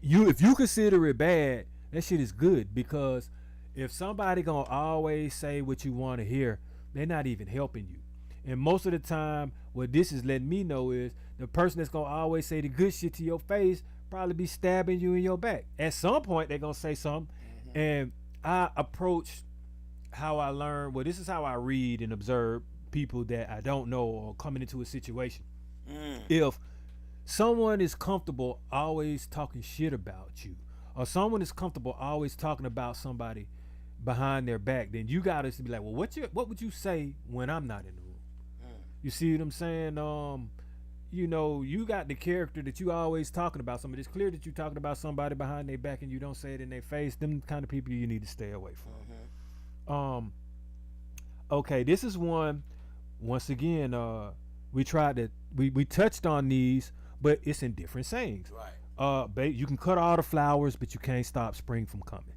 if you consider it bad, that shit is good, because if somebody gonna always say what you want to hear, they're not even helping you. And most of the time, what this is letting me know is the person that's gonna always say the good shit to your face probably be stabbing you in your back. At some point, they're gonna say something. And I approach how I learn. Well, this is how I read and observe people that I don't know or coming into a situation. If someone is comfortable always talking shit about you, or someone is comfortable always talking about somebody behind their back, then you got to be like, well, what would you say when I'm not in the room? You see what I'm saying? You know, you got the character that you always talking about somebody. It's clear that you talking about somebody behind their back and you don't say it in their face. Them kind of people you need to stay away from. Okay, this is one. Once again, we touched on these, but it's in different sayings. Right. You can cut all the flowers, but you can't stop spring from coming.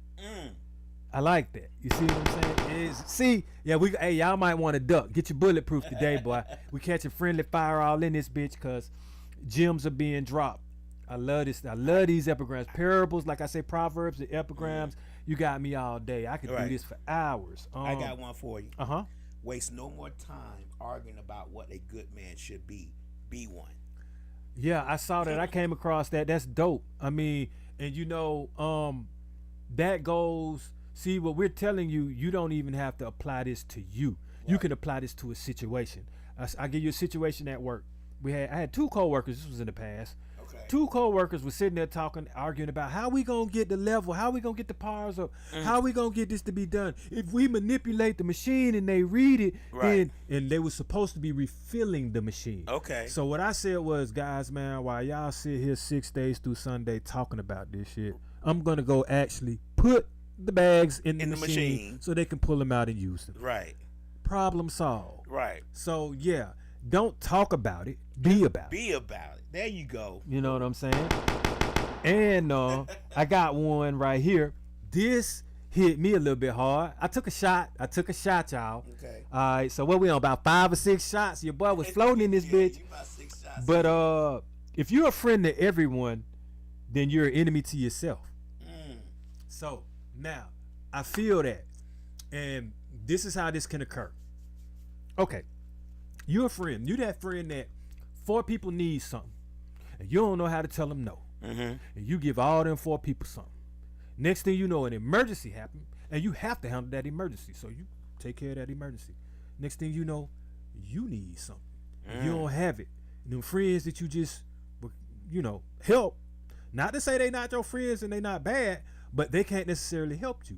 I like that. You see what I'm saying? Y'all might want to duck. Get your bulletproof today, boy. We catching friendly fire all in this bitch because gems are being dropped. I love this. I love these epigrams. Parables, like I say, proverbs, the epigrams. You got me all day. I could do this for hours. I got one for you. Waste no more time arguing about what a good man should be. Be one. Yeah, I saw that. I came across that. That's dope. I mean, and you know, that goes. See, what we're telling you, you don't even have to apply this to you. Right. You can apply this to a situation. I give you a situation at work. I had two coworkers. This was in the past. Okay. Two coworkers were sitting there talking, arguing about how we gonna get the level, how we gonna get the powers up, how we gonna get this to be done. If we manipulate the machine and they read it, then and they were supposed to be refilling the machine. Okay. So what I said was, guys, man, while y'all sit here 6 days through Sunday talking about this shit, I'm gonna go actually put the bags in the machine so they can pull them out and use them. Right. Problem solved. Right. So yeah, don't talk about it. Be about it. Be about it. There you go. You know what I'm saying? And I got one right here. This hit me a little bit hard. I took a shot, y'all. Okay. All right. So what we on, about 5 or 6 shots? Your boy was floating in this bitch. You about 6 shots. But if you're a friend to everyone, then you're an enemy to yourself. So now, I feel that, and this is how this can occur. Okay, you're a friend. You're that friend that 4 people need something, and you don't know how to tell them no. And you give all them 4 people something. Next thing you know, an emergency happened, and you have to handle that emergency. So you take care of that emergency. Next thing you know, you need something. And you don't have it. And them friends that you just, help, not to say they not your friends and they not bad, but they can't necessarily help you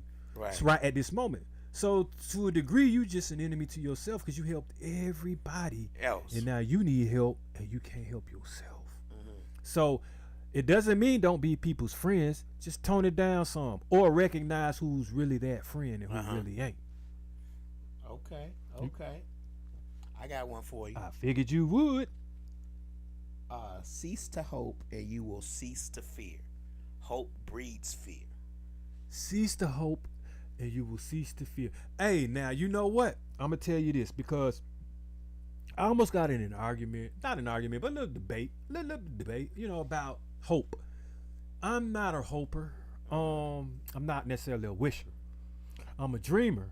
right at this moment. So to a degree, you just an enemy to yourself because you helped everybody else, and now you need help and you can't help yourself. So It doesn't mean don't be people's friends. Just tone it down some, or recognize who's really that friend and who really ain't. Okay. I got one for you. I figured you would. Cease to hope and you will cease to fear. Hope breeds fear. Cease to hope and you will cease to fear. Hey, now you know what? I'm gonna tell you this because I almost got in an argument, not an argument, but a little debate, about hope. I'm not a hoper. I'm not necessarily a wisher. I'm a dreamer,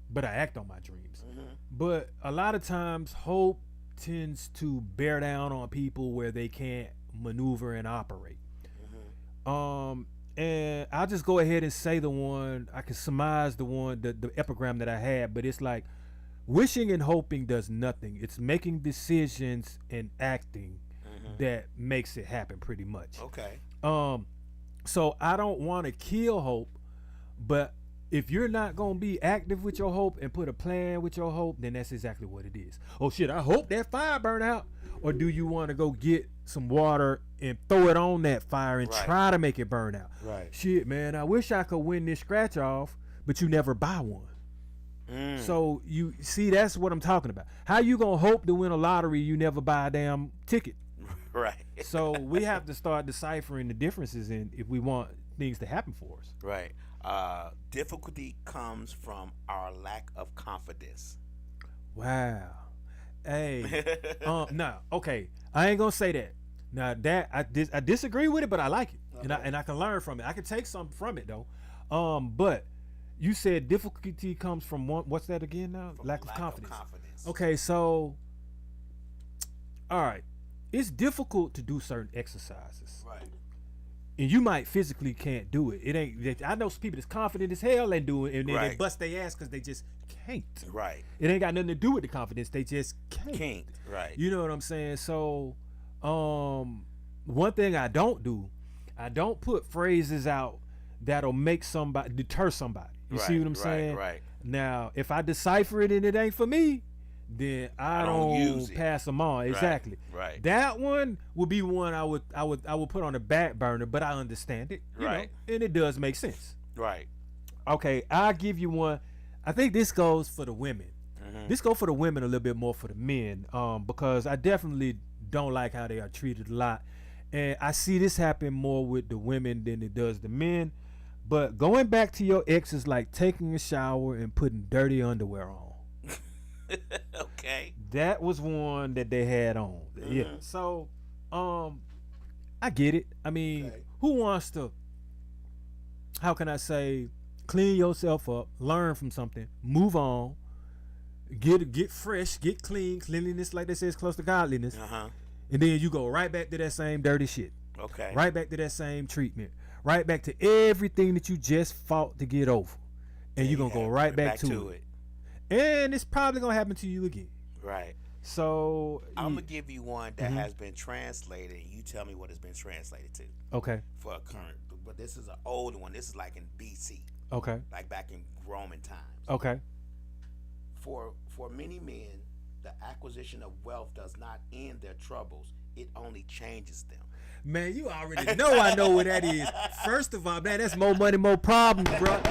but I act on my dreams. But a lot of times hope tends to bear down on people where they can't maneuver and operate. And I'll just go ahead and say the one, I can surmise the epigram that I had, but it's like wishing and hoping does nothing. It's making decisions and acting that makes it happen pretty much. Okay. So I don't want to kill hope, but if you're not going to be active with your hope and put a plan with your hope, then that's exactly what it is. Oh shit, I hope that fire burn out. Or do you want to go get some water and throw it on that fire and try to make it burn out? Right. Shit, man, I wish I could win this scratch off, but you never buy one. So you see, that's what I'm talking about. How you going to hope to win a lottery you never buy a damn ticket? Right. So we have to start deciphering the differences in if we want things to happen for us. Right. Difficulty comes from our lack of confidence. Wow. Hey. No. Okay. I ain't gonna say that. Now that I disagree with it, but I like it, and I can learn from it. I can take something from it though. But you said difficulty comes from what's that again now? Lack of confidence. Okay. So. All right. It's difficult to do certain exercises. Right. And you might physically can't do it. It ain't. I know some people that's confident as hell and do it, and then they bust their ass because they just can't. Right. It ain't got nothing to do with the confidence. They just can't. Right. You know what I'm saying? So, one thing I don't do, I don't put phrases out that'll make somebody deter somebody. You see what I'm saying? Right. Now, if I decipher it and it ain't for me, then I don't use it. pass them on. Exactly. Right. That one would be one I would put on the back burner, but I understand it. You know, and it does make sense. Right. Okay, I'll give you one. I think this goes for the women. This goes for the women a little bit more for the men, because I definitely don't like how they are treated a lot, and I see this happen more with the women than it does the men. But going back to your ex is like taking a shower and putting dirty underwear on. Okay. That was one that they had on. Yeah. So, I get it. I mean, who wants to, how can I say, clean yourself up, learn from something, move on, get fresh, get clean. Cleanliness, like they say, is close to godliness. And then you go right back to that same dirty shit. Okay. Right back to that same treatment. Right back to everything that you just fought to get over. And you're going to go right back to it. And it's probably going to happen to you again. Right. So I'm going to give you one that has been translated, and you tell me what it's been translated to. Okay. For a current. But this is an older one. This is like in BC. Okay. Like back in Roman times. Okay. For many men, the acquisition of wealth does not end their troubles. It only changes them. Man, you already know I know what that is. First of all, man, that's more money, more problems, bro.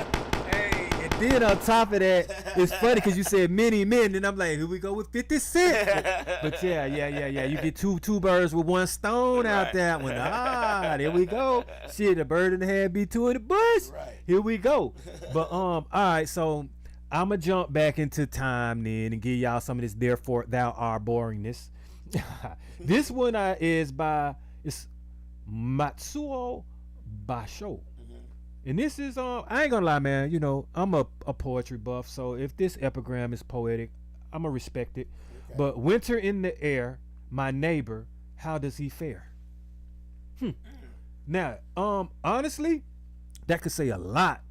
Hey, and then on top of that, it's funny because you said many men, and I'm like, here we go with 50 Cent. But yeah. You get two birds with one stone out that one. There we go. Shit, a bird in the hand be two in the bush. Right. Here we go. But all right, so I'ma jump back into time then and give y'all some of this therefore thou art boringness. This one is by Matsuo Basho. And this is I ain't gonna lie, man, you know, I'm a poetry buff, so if this epigram is poetic, I'm gonna respect it. Okay. But winter in the air, my neighbor, how does he fare? Now, honestly, that could say a lot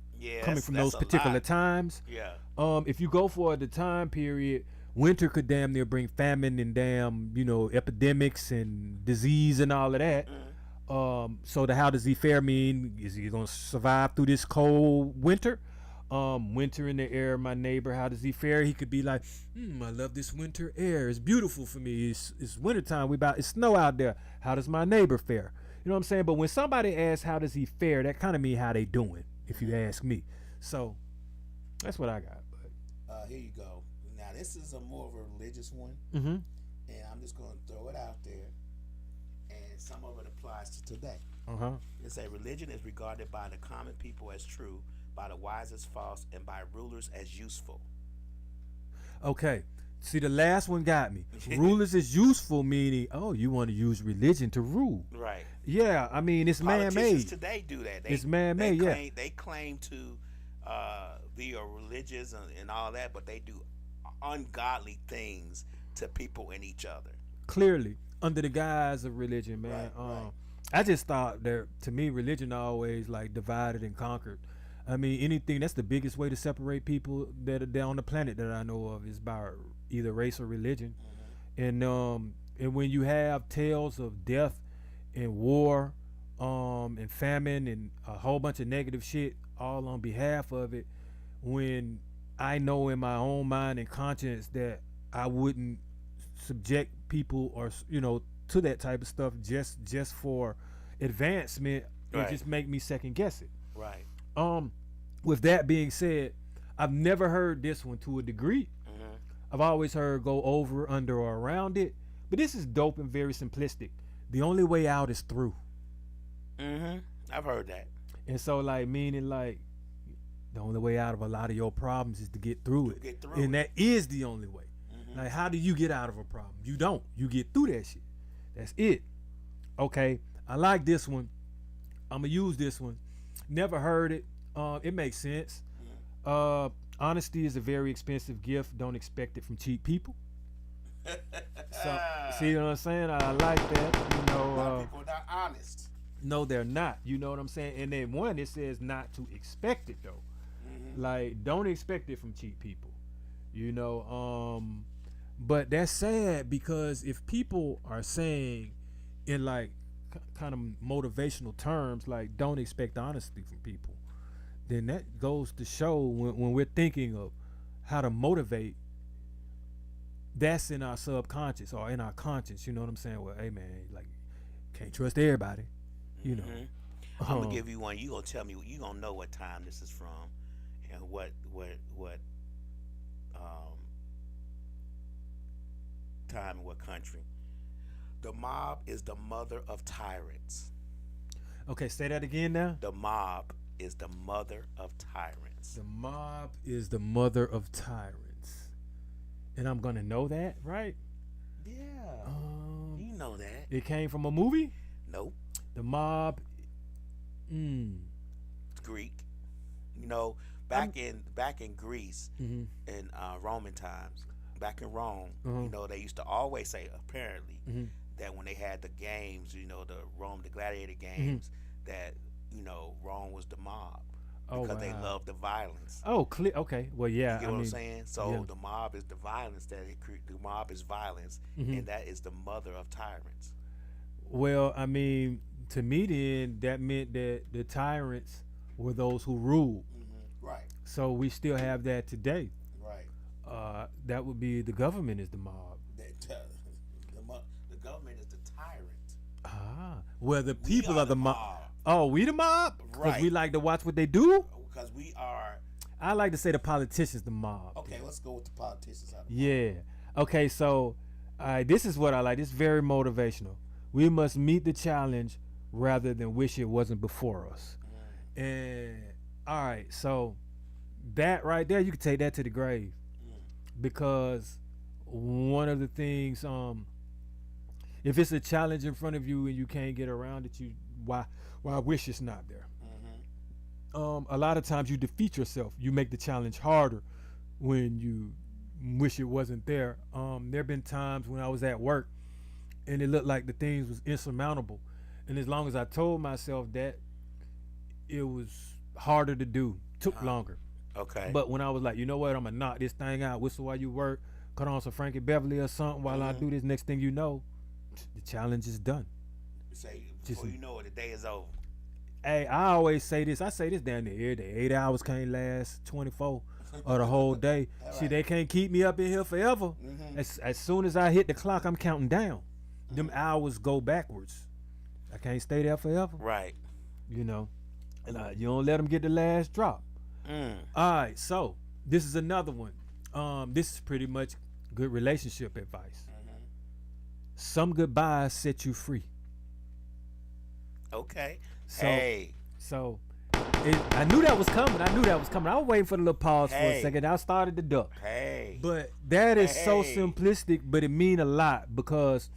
coming from those particular times. Yeah. If you go for the time period, winter could damn near bring famine and damn, you know, epidemics and disease and all of that. So the how does he fare mean? Is he gonna survive through this cold winter? Winter in the air, my neighbor, how does he fare? He could be like, I love this winter air. It's beautiful for me. It's wintertime. It's snow out there. How does my neighbor fare? You know what I'm saying? But when somebody asks how does he fare, that kind of mean how they doing, if you ask me. So that's what I got. But here you go. Now this is a more of a religious one, mm-hmm. and I'm just gonna throw it out there, and some of it applies to today. It say religion is regarded by the common people as true, by the wise as false, and by rulers as useful. Okay. See, the last one got me. Rulers is useful, meaning, oh, you want to use religion to rule. Right. Yeah, I mean, it's man-made. Politicians today do that. It's man-made, yeah. They claim to be religious and all that, but they do ungodly things to people and each other. Clearly, under the guise of religion, man. Right. I just thought that, to me, religion always, like, divided and conquered. I mean, anything, that's the biggest way to separate people that are down on the planet that I know of is by either race or religion. And when you have tales of death and war and famine and a whole bunch of negative shit all on behalf of it, when I know in my own mind and conscience that I wouldn't subject people or, you know, to that type of stuff just for advancement, it just make me second guess it. Right. With that being said, I've never heard this one to a degree. I've always heard go over, under, or around it. But this is dope and very simplistic. The only way out is through. I've heard that. And so, like, meaning, like, the only way out of a lot of your problems is to get through it. And that is the only way. Like, how do you get out of a problem? You don't. You get through that shit. That's it. Okay. I like this one. I'm going to use this one. Never heard it. It makes sense. Honesty is a very expensive gift. Don't expect it from cheap people. So, see what I'm saying? I like that. You know, a lot of people are not honest. No, they're not. You know what I'm saying? And then one, it says not to expect it though. Like, don't expect it from cheap people. You know, but that's sad because if people are saying in like kind of motivational terms, like don't expect honesty from people, then that goes to show when we're thinking of how to motivate, that's in our subconscious or in our conscience. You know what I'm saying? Well, hey man, like, can't trust everybody. You know. I'm gonna give you one. You gonna tell me. You gonna know what time this is from, and what time and what country. The mob is the mother of tyrants. Okay, say that again now. The mob is the mother of tyrants. The mob is the mother of tyrants. And I'm gonna know that, right? Yeah. You know that. It came from a movie? Nope. The mob. It's Greek. You know, back in Greece in Roman times, back in Rome, you know, they used to always say apparently that when they had the games, you know, the gladiator games, that, you know, Rome was the mob because they loved the violence. Oh, clear. Okay. Well, yeah. You get what I'm saying? So the mob is the violence the mob is violence, and that is the mother of tyrants. Well, I mean, to me, then that meant that the tyrants were those who ruled. Right. So we still have that today. Right. That would be the government is the mob. The government is the tyrant. Well, the people are the mob. Oh, we the mob? Because Right. we like to watch what they do? Because we are. I like to say the politicians the mob. Okay, let's go with the politicians. Yeah. Okay, so this is what I like. This is very motivational. We must meet the challenge rather than wish it wasn't before us. And all right, so that right there, you can take that to the grave. Because one of the things, if it's a challenge in front of you and you can't get around it, why wish it's not there? A lot of times you defeat yourself. You make the challenge harder when you wish it wasn't there. There have been times when I was at work and it looked like the things was insurmountable, and as long as I told myself that, it was harder to do, took longer. Okay. But when I was like, you know what, I'm gonna knock this thing out, whistle while you work, cut on some Frankie Beverly or something while I do this, next thing you know, the challenge is done. Say before you know it, the day is over. Hey, I always say this. I say this down there every day. 8 hours can't last 24 or the whole day. See, they can't keep me up in here forever. As soon as I hit the clock, I'm counting down. Them hours go backwards. I can't stay there forever. Right. You know, and you don't let them get the last drop. All right, so this is another one. This is pretty much good relationship advice. Some goodbyes set you free. Okay. So I knew that was coming. I was waiting for the little pause for a second. I started to duck. But that is so simplistic, but it mean a lot, because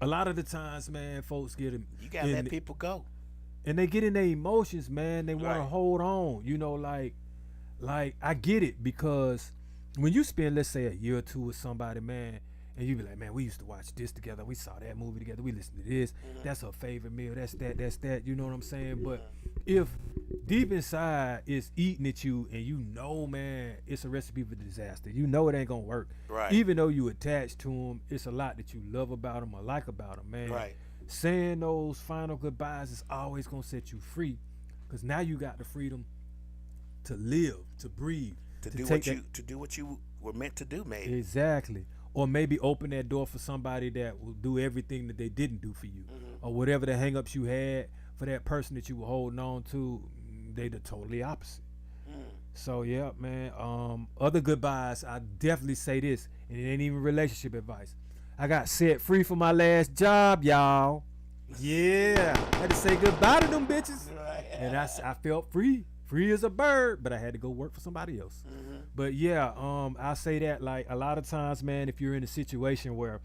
a lot of the times, man, folks get in. You gotta let people go. And they get in their emotions, man. They want to hold on. You know, like I get it, because when you spend, let's say, a year or two with somebody, man, and you be like, man, we used to watch this together. We saw that movie together. We listened to this. That's her favorite meal. That's that. You know what I'm saying? But if deep inside it's eating at you, and you know, man, it's a recipe for disaster. You know it ain't gonna work. Right. Even though you attached to them, it's a lot that you love about them or like about them, man. Right. Saying those final goodbyes is always gonna set you free, because now you got the freedom to live, to breathe, to do what you were meant to do, maybe. Exactly. Or maybe open that door for somebody that will do everything that they didn't do for you, or whatever the hang-ups you had for that person that you were holding on to, they the totally opposite. So yeah, man. Other goodbyes, I definitely say this, and it ain't even relationship advice. I got set free from my last job, y'all. Yeah, I had to say goodbye to them bitches, and I felt free as a bird, but I had to go work for somebody else. But yeah, I say that, like, a lot of times, man, if you're in a situation where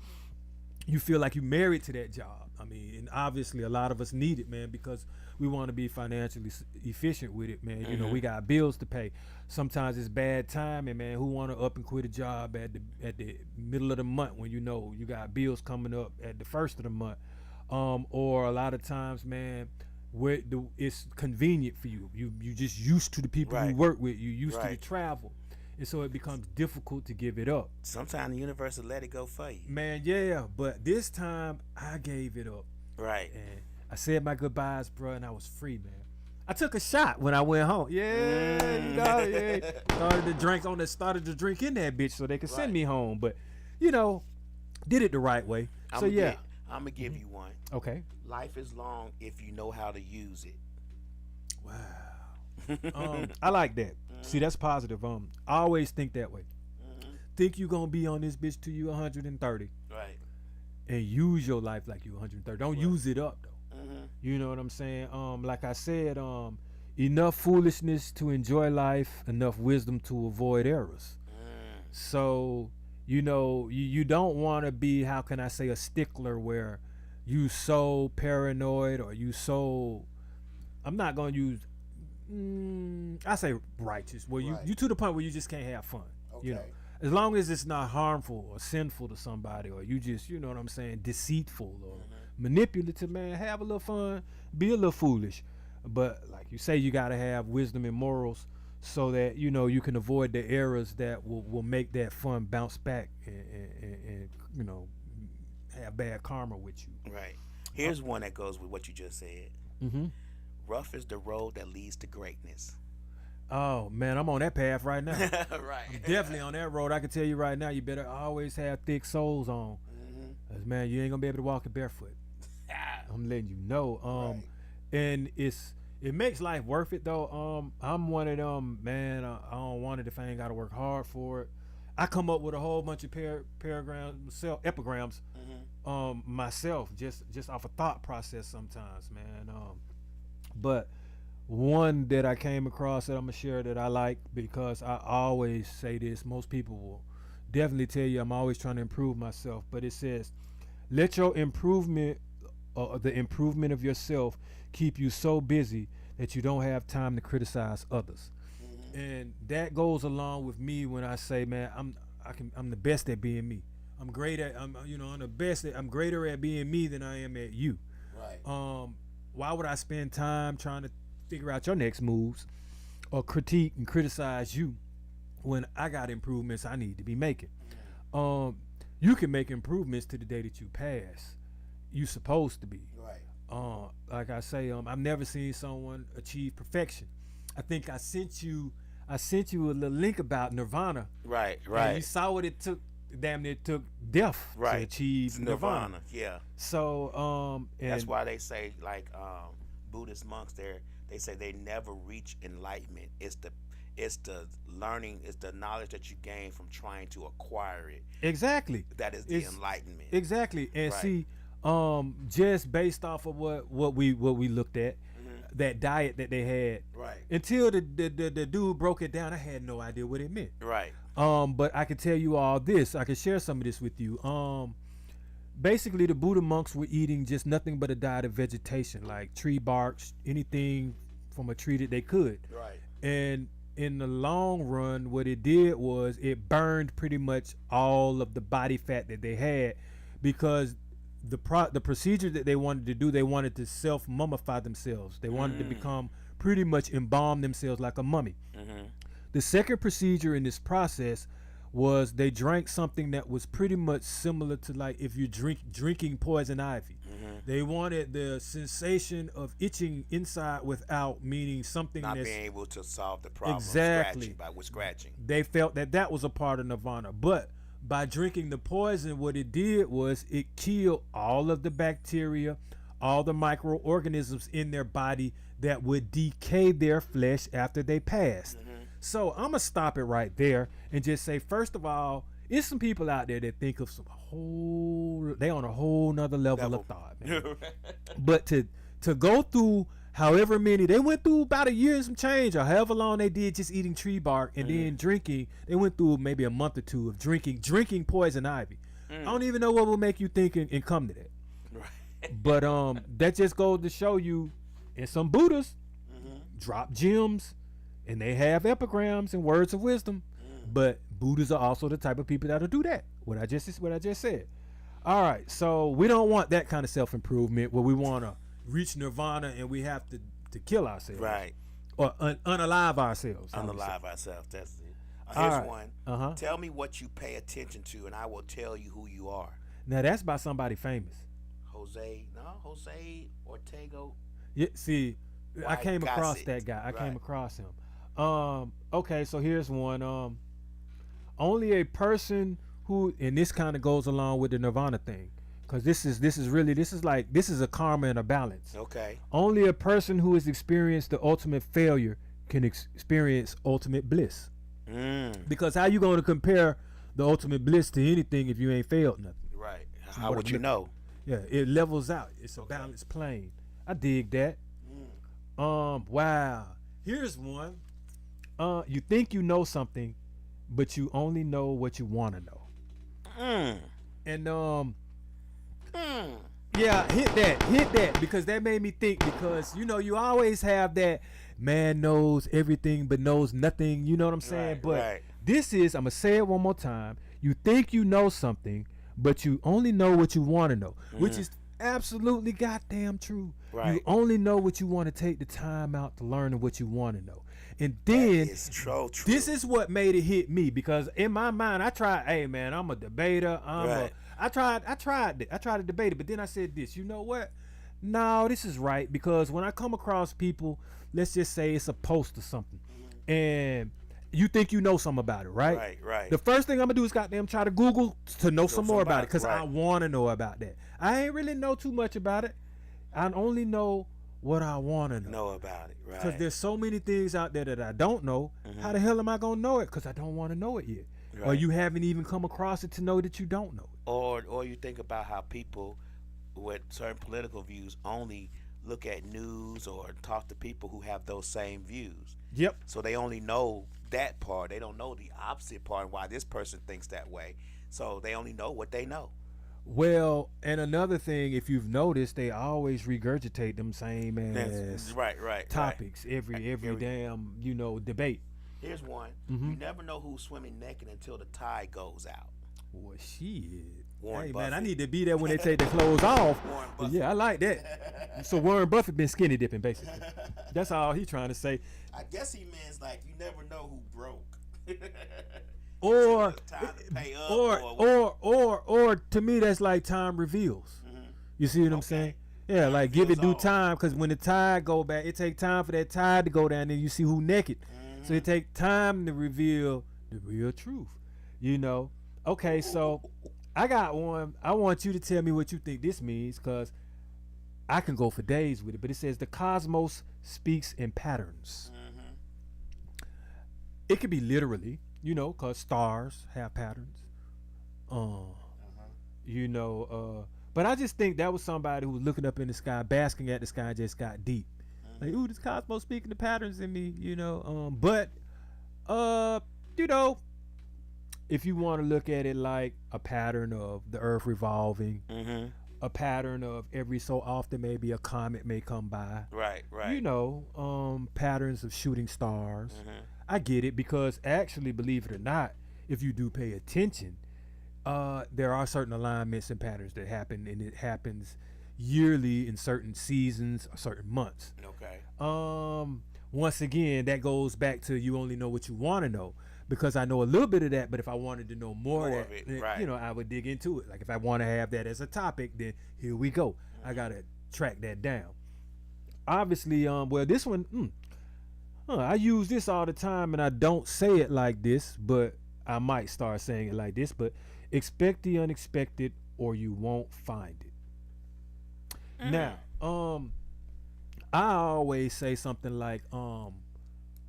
you feel like you're married to that job, I mean, and obviously a lot of us need it, man, because we want to be financially efficient with it, man. You know, we got bills to pay. Sometimes it's bad timing, man. Who want to up and quit a job at the middle of the month when you know you got bills coming up at the first of the month? Or a lot of times, man, where it's convenient for you. You just used to the people you work with. You used to the travel. And so it becomes difficult to give it up. Sometimes the universe will let it go for you. Man, yeah. But this time, I gave it up. Right. And I said my goodbyes, bro, and I was free, man. I took a shot when I went home. Yeah, you know, yeah. Started to drink in that bitch so they could send me home. But, you know, did it the right way. I'm going to give you one. Okay. Life is long if you know how to use it. Wow. I like that. See, that's positive. I always think that way. Think you gonna be on this bitch till you 130. Right. And use your life like you 130. Don't use it up though. You know what I'm saying? Like I said, enough foolishness to enjoy life, enough wisdom to avoid errors. So, you know, you don't want to be, how can I say, a stickler where you so paranoid, or you so, I'm not gonna use, I say righteous, where you to the point where you just can't have fun. You know, as long as it's not harmful or sinful to somebody, or you just, you know what I'm saying, deceitful or manipulative, man, have a little fun, be a little foolish. But like you say, you gotta have wisdom and morals so that, you know, you can avoid the errors that will make that fun bounce back and you know, have bad karma with you. Right. Here's one that goes with what you just said. Rough is the road that leads to greatness. Oh man, I'm on that path right now. Right. I'm definitely on that road. I can tell you right now, you better always have thick soles on. 'Cause, man, you ain't gonna be able to walk it barefoot. I'm letting you know. And it makes life worth it though. I'm one of them, man. I don't want it if I ain't gotta work hard for it. I come up with a whole bunch of epigrams myself, just off a thought process sometimes, man. But one that I came across that I'm gonna share that I like, because I always say this, most people will definitely tell you I'm always trying to improve myself, but it says, let your improvement, the improvement of yourself, keep you so busy that you don't have time to criticize others. And that goes along with me when I say, man, I'm the best at being me. I'm greater at being me than I am at you. Right. Why would I spend time trying to figure out your next moves or critique and criticize you when I got improvements I need to be making? You can make improvements to the day that you pass. You supposed to be. Right. Like I say, I've never seen someone achieve perfection. I think I sent you a little link about Nirvana. Right. And you saw what it took damn near took death to achieve nirvana. Yeah. So and that's why they say, like, Buddhist monks, they say they never reach enlightenment. It's the learning, it's the knowledge that you gain from trying to acquire it. Exactly. That is the enlightenment. Exactly. And see, just based off of what we looked at, that diet that they had, until the dude broke it down, I had no idea what it meant. Right. But I can tell you all this. I can share some of this with you. Basically, the Buddha monks were eating just nothing but a diet of vegetation, like tree barks, anything from a tree that they could. Right. And in the long run, what it did was it burned pretty much all of the body fat that they had, because the procedure that they wanted to do, they wanted to self-mummify themselves. They wanted to become pretty much embalm themselves like a mummy. The second procedure in this process was they drank something that was pretty much similar to like if you drinking poison ivy. They wanted the sensation of itching inside without, meaning something not that's being able to solve the problem. Exactly. With scratching. They felt that was a part of nirvana, but by drinking the poison, what it did was it killed all of the bacteria, all the microorganisms in their body that would decay their flesh after they passed. So I'm gonna stop it right there and just say, first of all, it's some people out there that think of they on a whole nother level of thought, man. But to go through however many, they went through about a year and some change, or however long they did just eating tree bark and then drinking. They went through maybe a month or two of drinking poison ivy. I don't even know what will make you think and come to that. But that just goes to show you, and some Buddhas drop gems, and they have epigrams and words of wisdom. But Buddhas are also the type of people that'll do that. What I just said. All right, so we don't want that kind of self-improvement where we want to reach nirvana and we have to kill ourselves, right? Or unalive ourselves. Unalive ourselves. That's it. Here's right. one. Tell me what you pay attention to, and I will tell you who you are. Now that's by somebody famous. Jose Ortega. Yeah. See, I came across Gossett. that guy. I came across him. Okay, so here's one. Only a person who, and this kind of goes along with the nirvana thing, because this is a karma and a balance. Okay. Only a person who has experienced the ultimate failure can experience ultimate bliss. Because how you going to compare the ultimate bliss to anything if you ain't failed nothing? Right. How would you know? Yeah, it levels out. It's a balanced plane. I dig that. Wow. Here's one. You think you know something, but you only know what you want to know. And yeah, hit that because that made me think, because you always have that man knows everything but knows nothing, you know what I'm saying? This is, I'm gonna say it one more time. You think you know something, but you only know what you want to know, which is absolutely goddamn true. You only know what you want to take the time out to learn, and what you want to know. And then this is what made it hit me, because in my mind I tried, hey man, I'm a debater. I tried to debate it, but then I said this, you know what? No, this is right, because when I come across people, let's just say it's a post or something, and you think you know something about it, right? Right. The first thing I'm gonna do is goddamn try to Google to know some more about it, because I want to know about that. I ain't really know too much about it. I only know what I want to know about it, right? Because there's so many things out there that I don't know. How the hell am I gonna know it? Because I don't want to know it yet, or you haven't even come across it to know that you don't know it. Or you think about how people with certain political views only look at news or talk to people who have those same views. Yep. So they only know that part. They don't know the opposite part and why this person thinks that way. So they only know what they know. Well, and another thing, if you've noticed, they always regurgitate them same ass topics every damn debate. Here's one. You never know who's swimming naked until the tide goes out. Boy, shit. Warren hey Buffett. Man, I need to be there when they take their clothes off. Yeah, I like that. So Warren Buffett been skinny dipping, basically. That's all he trying to say. I guess he means like you never know who broke. Or pay up, or to me that's like time reveals. You see what I'm saying? Yeah, like give it due time, because when the tide go back, it take time for that tide to go down, and you see who naked. So it take time to reveal the real truth. Okay, so I got one. I want you to tell me what you think this means, because I can go for days with it. But it says the cosmos speaks in patterns. Mm-hmm. It could be literally, because stars have patterns. But I just think that was somebody who was looking up in the sky, basking at the sky, and just got deep. Mm-hmm. Like, ooh, this cosmos speaking the patterns in me, But, you know, if you want to look at it like a pattern of the earth revolving, Mm-hmm. a pattern of every so often maybe a comet may come by. Right. Patterns of shooting stars. Mm-hmm. I get it, because actually, believe it or not, if you do pay attention, there are certain alignments and patterns that happen, and it happens yearly in certain seasons or certain months. Okay. Once again, that goes back to you only know what you want to know, because I know a little bit of that, but if I wanted to know more of it, then, right. I would dig into it. Like if I want to have that as a topic, then here we go. Mm-hmm. I gotta track that down. Obviously, this one, I use this all the time, and I don't say it like this, but I might start saying it like this. But expect the unexpected, or you won't find it. Now, I always say something like,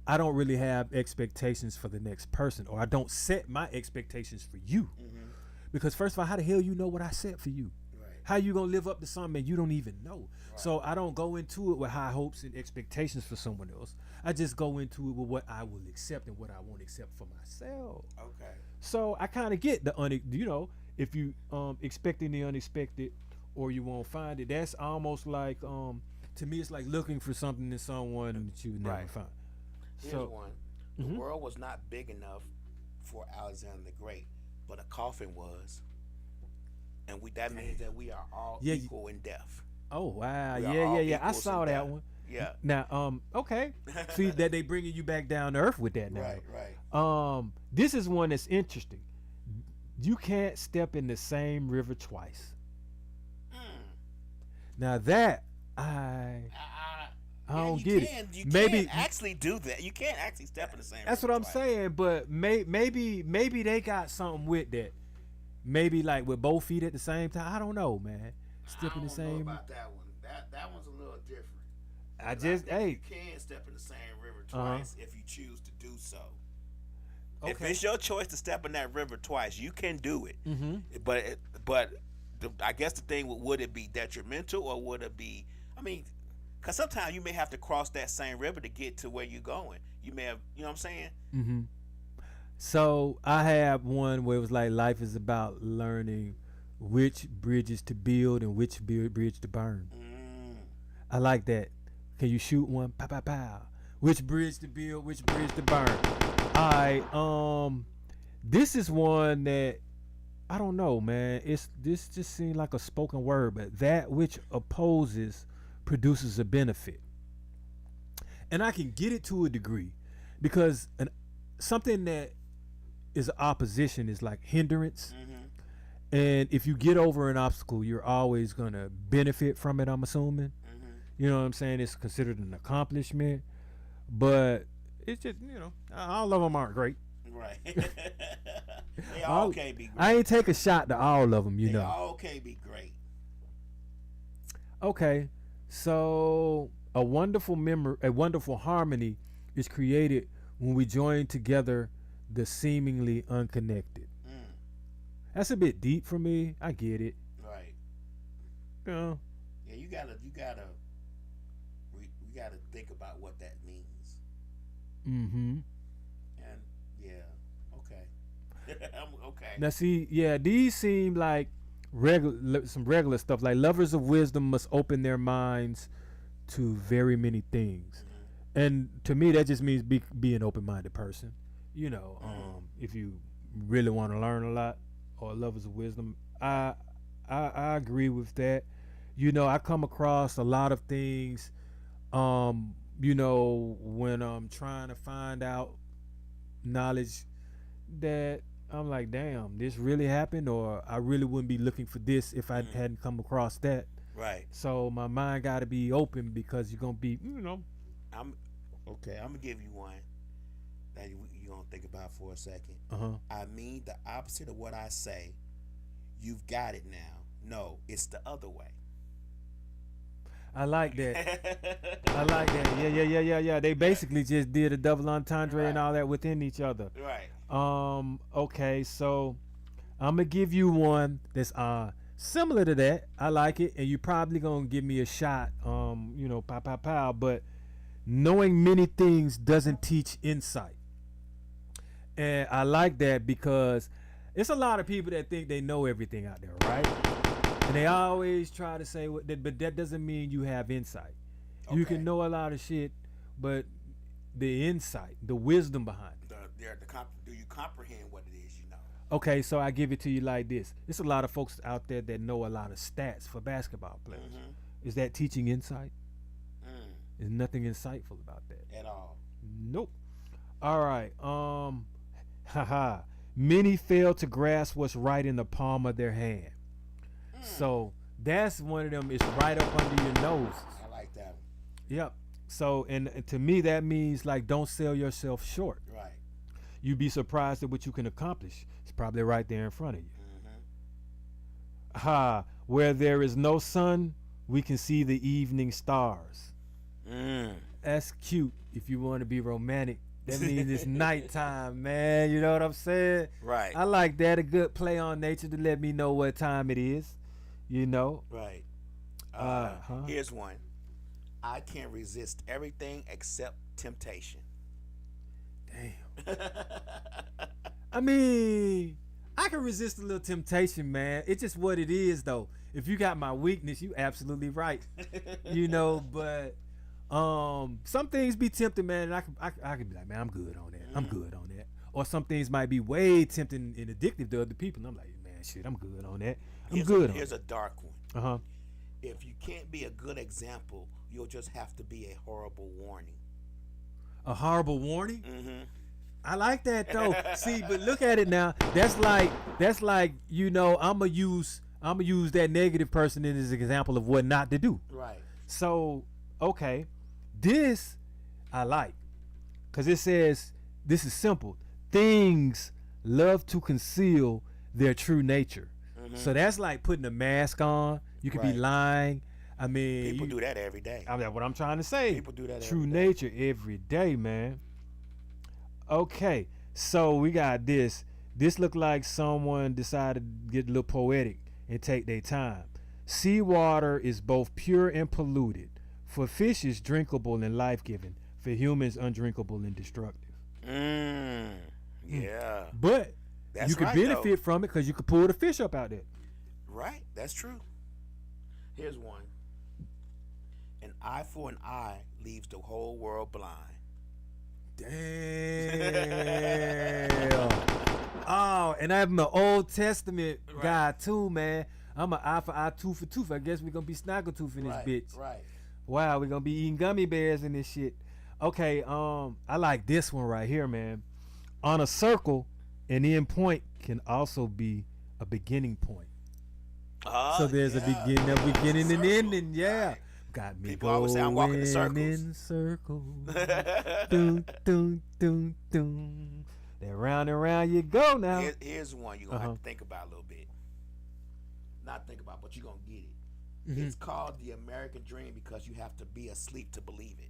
I don't really have expectations for the next person, or I don't set my expectations for you. Mm-hmm. Because first of all, how the hell you know what I set for you? Right. How you gonna live up to something you don't even know? Right. So I don't go into it with high hopes and expectations for someone else. I just go into it with what I will accept and what I won't accept for myself. Okay. So I kind of get the if you expecting the unexpected, or you won't find it. That's almost like to me, it's like looking for something in someone that you would never Right. find. Here's one. The world was not big enough for Alexander the Great, but a coffin was. And that means that we are all equal in death. Oh wow, We are all yeah. I equals saw in that death. one. Yeah. Now, okay. See that they bringing you back down to earth with that now. Right. This is one that's interesting. You can't step in the same river twice. Now that I don't get it. You Maybe can't actually do that. You can't actually step in the same. that's what river I'm twice. saying. But maybe they got something with that. Maybe like with both feet at the same time. I don't know, man. Step in the same. I don't know about that one. That one's a little different. I just You can step in the same river twice if you choose to do so. If Okay. it's your choice to step in that river twice, you can do it. Mm-hmm. But I guess the thing would it be detrimental, or would it be? I mean, because sometimes you may have to cross that same river to get to where you're going. You may have, you know what I'm saying? Mm-hmm. So I have one where it was like life is about learning which bridges to build and which bridge to burn. I like that. Can you shoot one? Pow, pow, pow. Which bridge to build, which bridge to burn. This is one that I don't know, man. This just seemed like a spoken word, but that which opposes produces a benefit. And I can get it to a degree, because something that is opposition is like hindrance. And if you get over an obstacle, you're always gonna benefit from it, I'm assuming. You know what I'm saying? It's considered an accomplishment, but it's just, all of them aren't great. Right. They all can't be great. I ain't take a shot to all of them, They all can't be great. Okay, so a wonderful harmony is created when we join together the seemingly unconnected. That's a bit deep for me. I get it. Right. Yeah, you gotta think about what that means. Mm-hmm. And okay. I'm okay. Now see, these seem like some regular stuff. Like lovers of wisdom must open their minds to very many things. And to me, that just means be an open-minded person. If you really want to learn a lot, or lovers of wisdom, I agree with that. I come across a lot of things, when I'm trying to find out knowledge, that I'm like, damn, this really happened, or I really wouldn't be looking for this if I hadn't come across that. Right. So my mind got to be open, because you're gonna be, I'm gonna give you one that you gonna think about for a second. Uh-huh. I mean the opposite of what I say. You've got it now. No, it's the other way. I like that. I like that. Yeah. They basically just did a double entendre and all that within each other. Right. Okay, so I'm gonna give you one that's similar to that. I like it, and you probably gonna give me a shot. Pow. But knowing many things doesn't teach insight, and I like that because it's a lot of people that think they know everything out there, right? And they always try to say, but that doesn't mean you have insight. Okay. You can know a lot of shit, but the insight, the wisdom behind it. Do you comprehend what it is you know? Okay, so I give it to you like this. There's a lot of folks out there that know a lot of stats for basketball players. Mm-hmm. Is that teaching insight? There's nothing insightful about that. At all. Nope. All right. Many fail to grasp what's right in the palm of their hand. So that's one of them. It's right up under your nose. I like that one. Yep. So and to me that means like don't sell yourself short. Right. You'd be surprised at what you can accomplish. It's probably right there in front of you. Where there is no sun, we can see the evening stars. That's cute if you want to be romantic. That means it's nighttime, man. You know what I'm saying? Right. I like that. A good play on nature to let me know what time it is. You know? Right. Here's one. I can resist everything except temptation. Damn. I mean, I can resist a little temptation, man. It's just what it is, though. If you got my weakness, you absolutely right. But some things be tempting, man, and I can be like, man, I'm good on that. I'm good on that. Or some things might be way tempting and addictive to other people, and I'm like, man, shit, I'm good on that. Here's a dark one. Uh-huh. If you can't be a good example, you'll just have to be a horrible warning. A horrible warning? Mm-hmm. I like that though. See, but look at it now. That's like I'ma use that negative person as an example of what not to do. Right. So okay, this I like, cause it says this is simple. Things love to conceal their true nature. So that's like putting a mask on. You could be lying. I mean, people do that every day. I mean, what I'm trying to say. People do that true every day. nature every day, man. Okay, so we got this. This looked like someone decided to get a little poetic and take their time. Seawater is both pure and polluted. For fish, it's drinkable and life-giving. For humans, undrinkable and destructive. Yeah. But that's you could benefit from it because you could pull the fish up out there. Right, that's true. Here's one. An eye for an eye leaves the whole world blind. Damn. Oh, and I'm an Old Testament guy too, man. I'm an eye for eye, tooth for tooth. I guess we're going to be snaggletooth in this bitch. Right. Wow, we're going to be eating gummy bears in this shit. Okay, I like this one right here, man. On a circle, an end point can also be a beginning point. So there's a beginning and ending. Yeah. Right. Got me people always say I'm walking in circles. In circles. Doom, doom, doom, doom. Then round and round you go now. Here's one you're going to have to think about a little bit. Not think about, but you're going to get it. It's called the American Dream because you have to be asleep to believe it.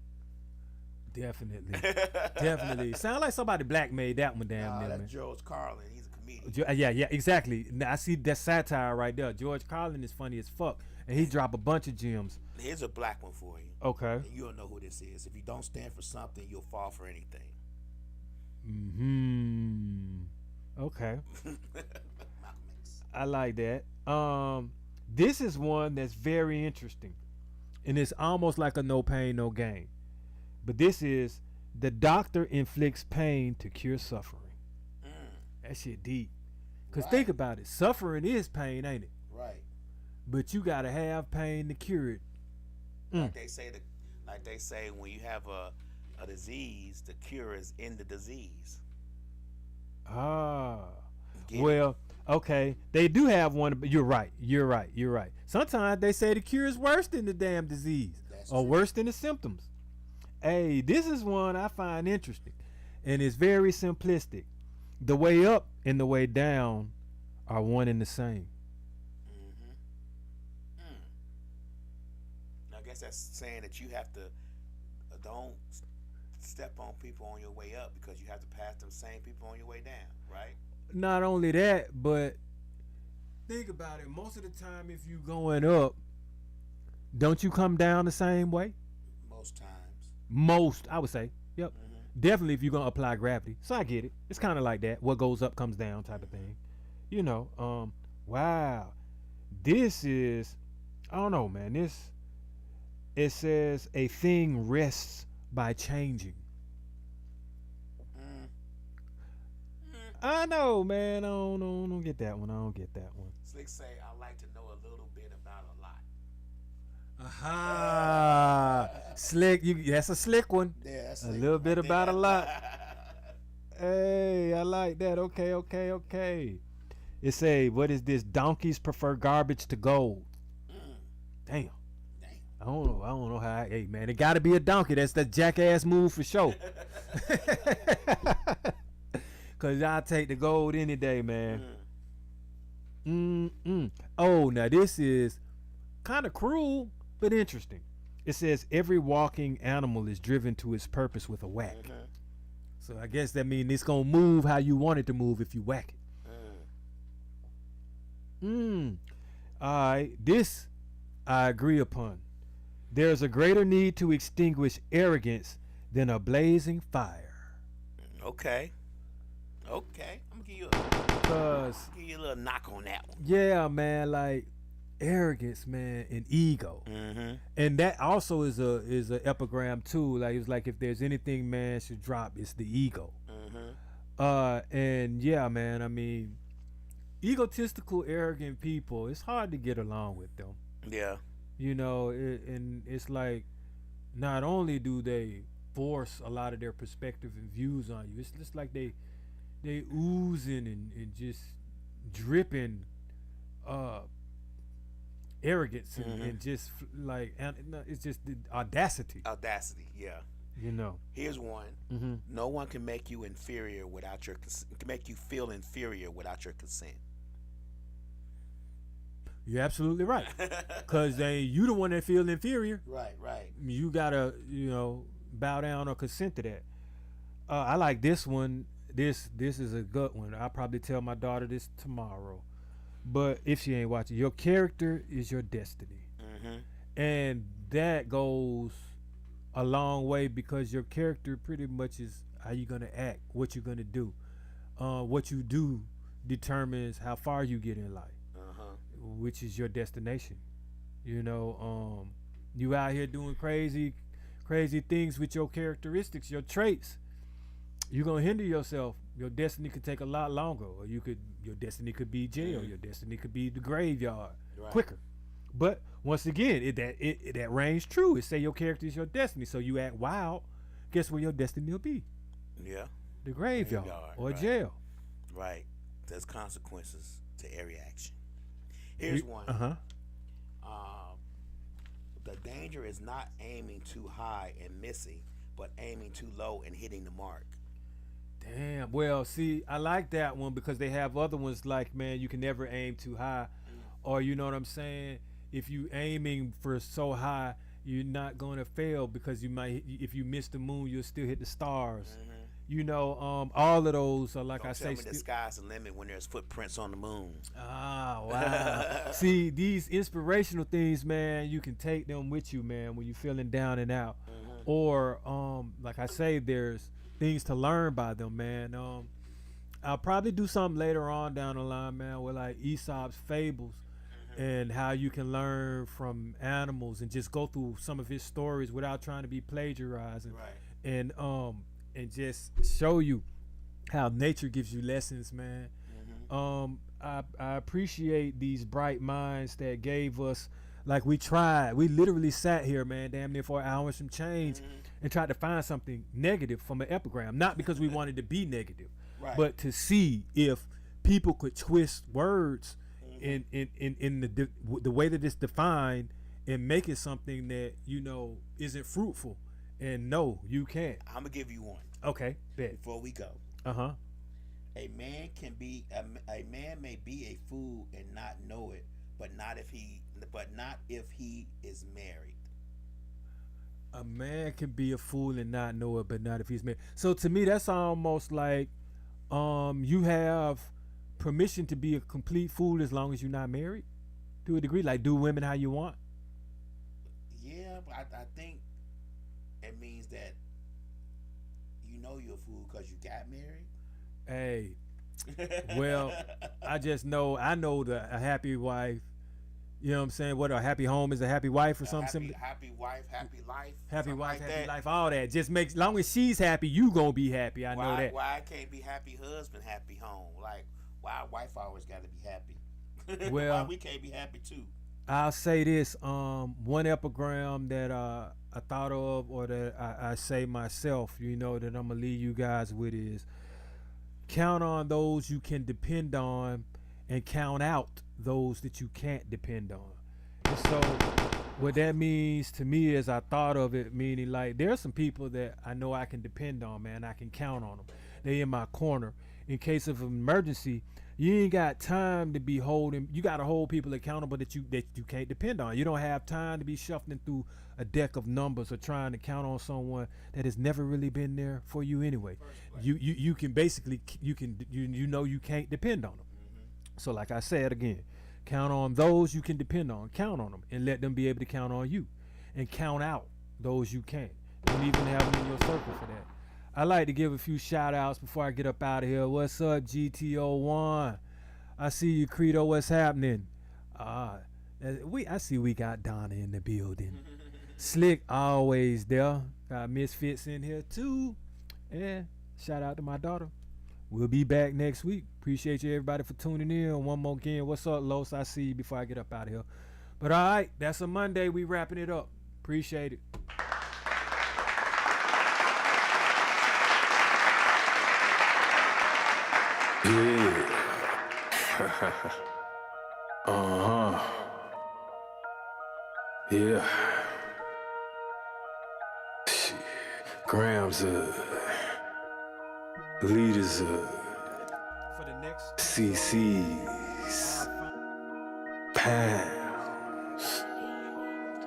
Definitely. Sound like somebody black made that one damn near, that's man. George Carlin. He's a comedian. Yeah, exactly. Now, I see that satire right there. George Carlin is funny as fuck, and he drop a bunch of gems. Here's a black one for you. Okay. And you'll know who this is. If you don't stand for something, you'll fall for anything. Okay. I like that. This is one that's very interesting, and it's almost like a no pain, no gain. But this is the doctor inflicts pain to cure suffering. That shit deep. Cause think about it, suffering is pain, ain't it? Right. But you gotta have pain to cure it. Like they say, when you have a disease, the cure is in the disease. Well, okay, they do have one, but you're right. Sometimes they say the cure is worse than the damn disease, or worse than the symptoms. Hey, this is one I find interesting. And it's very simplistic. The way up and the way down are one and the same. I guess that's saying that you have to don't step on people on your way up because you have to pass them same people on your way down, right? Not only that, but think about it. Most of the time, if you going up, don't you come down the same way? Most times. Most, I would say. Yep. Definitely if you're going to apply gravity. So I get it. It's kind of like that. What goes up comes down type of thing. You know, wow. This is, I don't know, man. It says a thing rests by changing. I know, man. I don't get that one. I don't get that one. Slick say, I like to know a little bit about a lot. Aha. Slick, that's a slick one. Yeah, that's a little bit right about there. a lot. Hey, I like that. Okay. It say, what is this? Donkeys prefer garbage to gold. Damn. I don't know how. Hey, man, it got to be a donkey. That's the jackass move for sure. Cause I'll take the gold any day, man. Oh, now this is kind of cruel, but interesting. It says every walking animal is driven to its purpose with a whack. So I guess that means it's gonna move how you want it to move if you whack it. Alright, this I agree upon. There's a greater need to extinguish arrogance than a blazing fire. Okay. I'm gonna give you a little knock on that one. Yeah, man, like arrogance, man, and ego. And that also is a epigram too. Like it's like if there's anything man should drop, it's the ego. And yeah, man, I mean, egotistical, arrogant people, it's hard to get along with them. Yeah. You know, and it's like not only do they force a lot of their perspective and views on you, it's just like they oozing and just dripping arrogance and just like, and it's just the audacity, Yeah. you know. Here's one. No one can make you inferior without your can make you feel inferior without your consent. You're absolutely right. Because you the one that feel inferior. Right. You gotta, bow down or consent to that. I like this one. This is a good one. I'll probably tell my daughter this tomorrow. But if she ain't watching, your character is your destiny. And that goes a long way because your character pretty much is how you're going to act, what you're going to do. What you do determines how far you get in life, which is your destination. You out here doing crazy things with your characteristics, your traits. You're gonna hinder yourself. Your destiny could take a lot longer, or your destiny could be jail. Your destiny could be the graveyard quicker. But once again, that rings true. It say your character is your destiny. So you act wild, guess where your destiny will be? Yeah. The graveyard or jail. Right. There's consequences to every action. Here's one. The danger is not aiming too high and missing, but aiming too low and hitting the mark. Damn. Well, see, I like that one because they have other ones like, man, you can never aim too high, or you know what I'm saying? If you aiming for so high, you're not going to fail because you might, if you miss the moon, you'll still hit the stars. All of those are like, Don't I tell say, me the sky's the limit when there's footprints on the moon. Ah, wow. See, these inspirational things, man, you can take them with you, man, when you're feeling down and out. Or like I say, there's things to learn by them, man. I'll probably do something later on down the line, man, with like Aesop's fables and how you can learn from animals and just go through some of his stories without trying to be plagiarizing. And just show you how nature gives you lessons, man. I appreciate these bright minds that gave us, like we literally sat here, man, damn near for an hour and some change and tried to find something negative from an epigram. Not because we wanted to be negative, but to see if people could twist words in the way that it's defined and make it something that, isn't fruitful And no, you can't. I'm gonna give you one Okay, bet. before we go. Uh-huh. A man may be a fool and not know it, but not if he is married. A man can be a fool and not know it, but not if he's married. So to me, that's almost like you have permission to be a complete fool as long as you're not married, to a degree. Like, do women how you want. Yeah, but I think it means that you know you're a fool because you got married. Hey, well, I know a happy wife. You know what I'm saying? What a happy home is a happy wife or something similar. Happy wife, happy life. Happy wife, like happy that. life, all that. Just makes, long as she's happy, you gonna be happy. I know that. Why can't be happy husband, happy home? Like, why wife always got to be happy? Well, why we can't be happy too? I'll say this. One epigram that I thought of, or that I say myself, that I'm gonna leave you guys with is: count on those you can depend on, and count out those that you can't depend on. And so what that means to me is, I thought of it meaning like, there's some people that I know I can depend on, man. I can count on them. They in my corner in case of an emergency. You ain't got time to be holding. You got to hold people accountable that you can't depend on. You don't have time to be shuffling through a deck of numbers or trying to count on someone that has never really been there for you anyway. You can basically you can't depend on them. So like I said again, count on those you can depend on. Count on them and let them be able to count on you, and count out those you can't. Don't even have them in your circle for that. I like to give a few shout outs before I get up out of here. What's up, GTO1? I see you, Credo. What's happening? I see we got Donna in the building. Slick always there. Got Misfits in here too. And shout out to my daughter. We'll be back next week. Appreciate you everybody for tuning in. One more again. What's up, Los? I see you before I get up out of here. But all right, that's a Monday. We wrapping it up. Appreciate it. Yeah. Yeah. Shit. Grams leaders For the next CCs, pounds,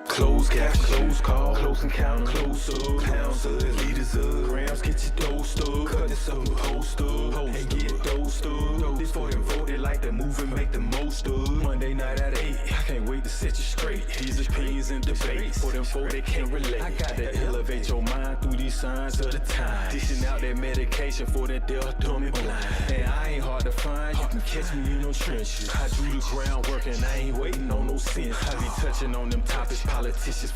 close cash, close call, close encounter, close up, pounds of leaders of grams, get your dosed up, cut this up, post up, and get dosed up. This for them voted like the moving, make the most of. Monday night at 8, I can't wait to set you straight. These opinions and debates, for them folk they can't relate. I got to elevate your mind through these signs of the time. Dishing out that medication for that deaf, dumb and blind. And I ain't hard to find, you can catch me in them trenches. I do the groundwork and I ain't waiting on no sense. I be touching on them topics politicians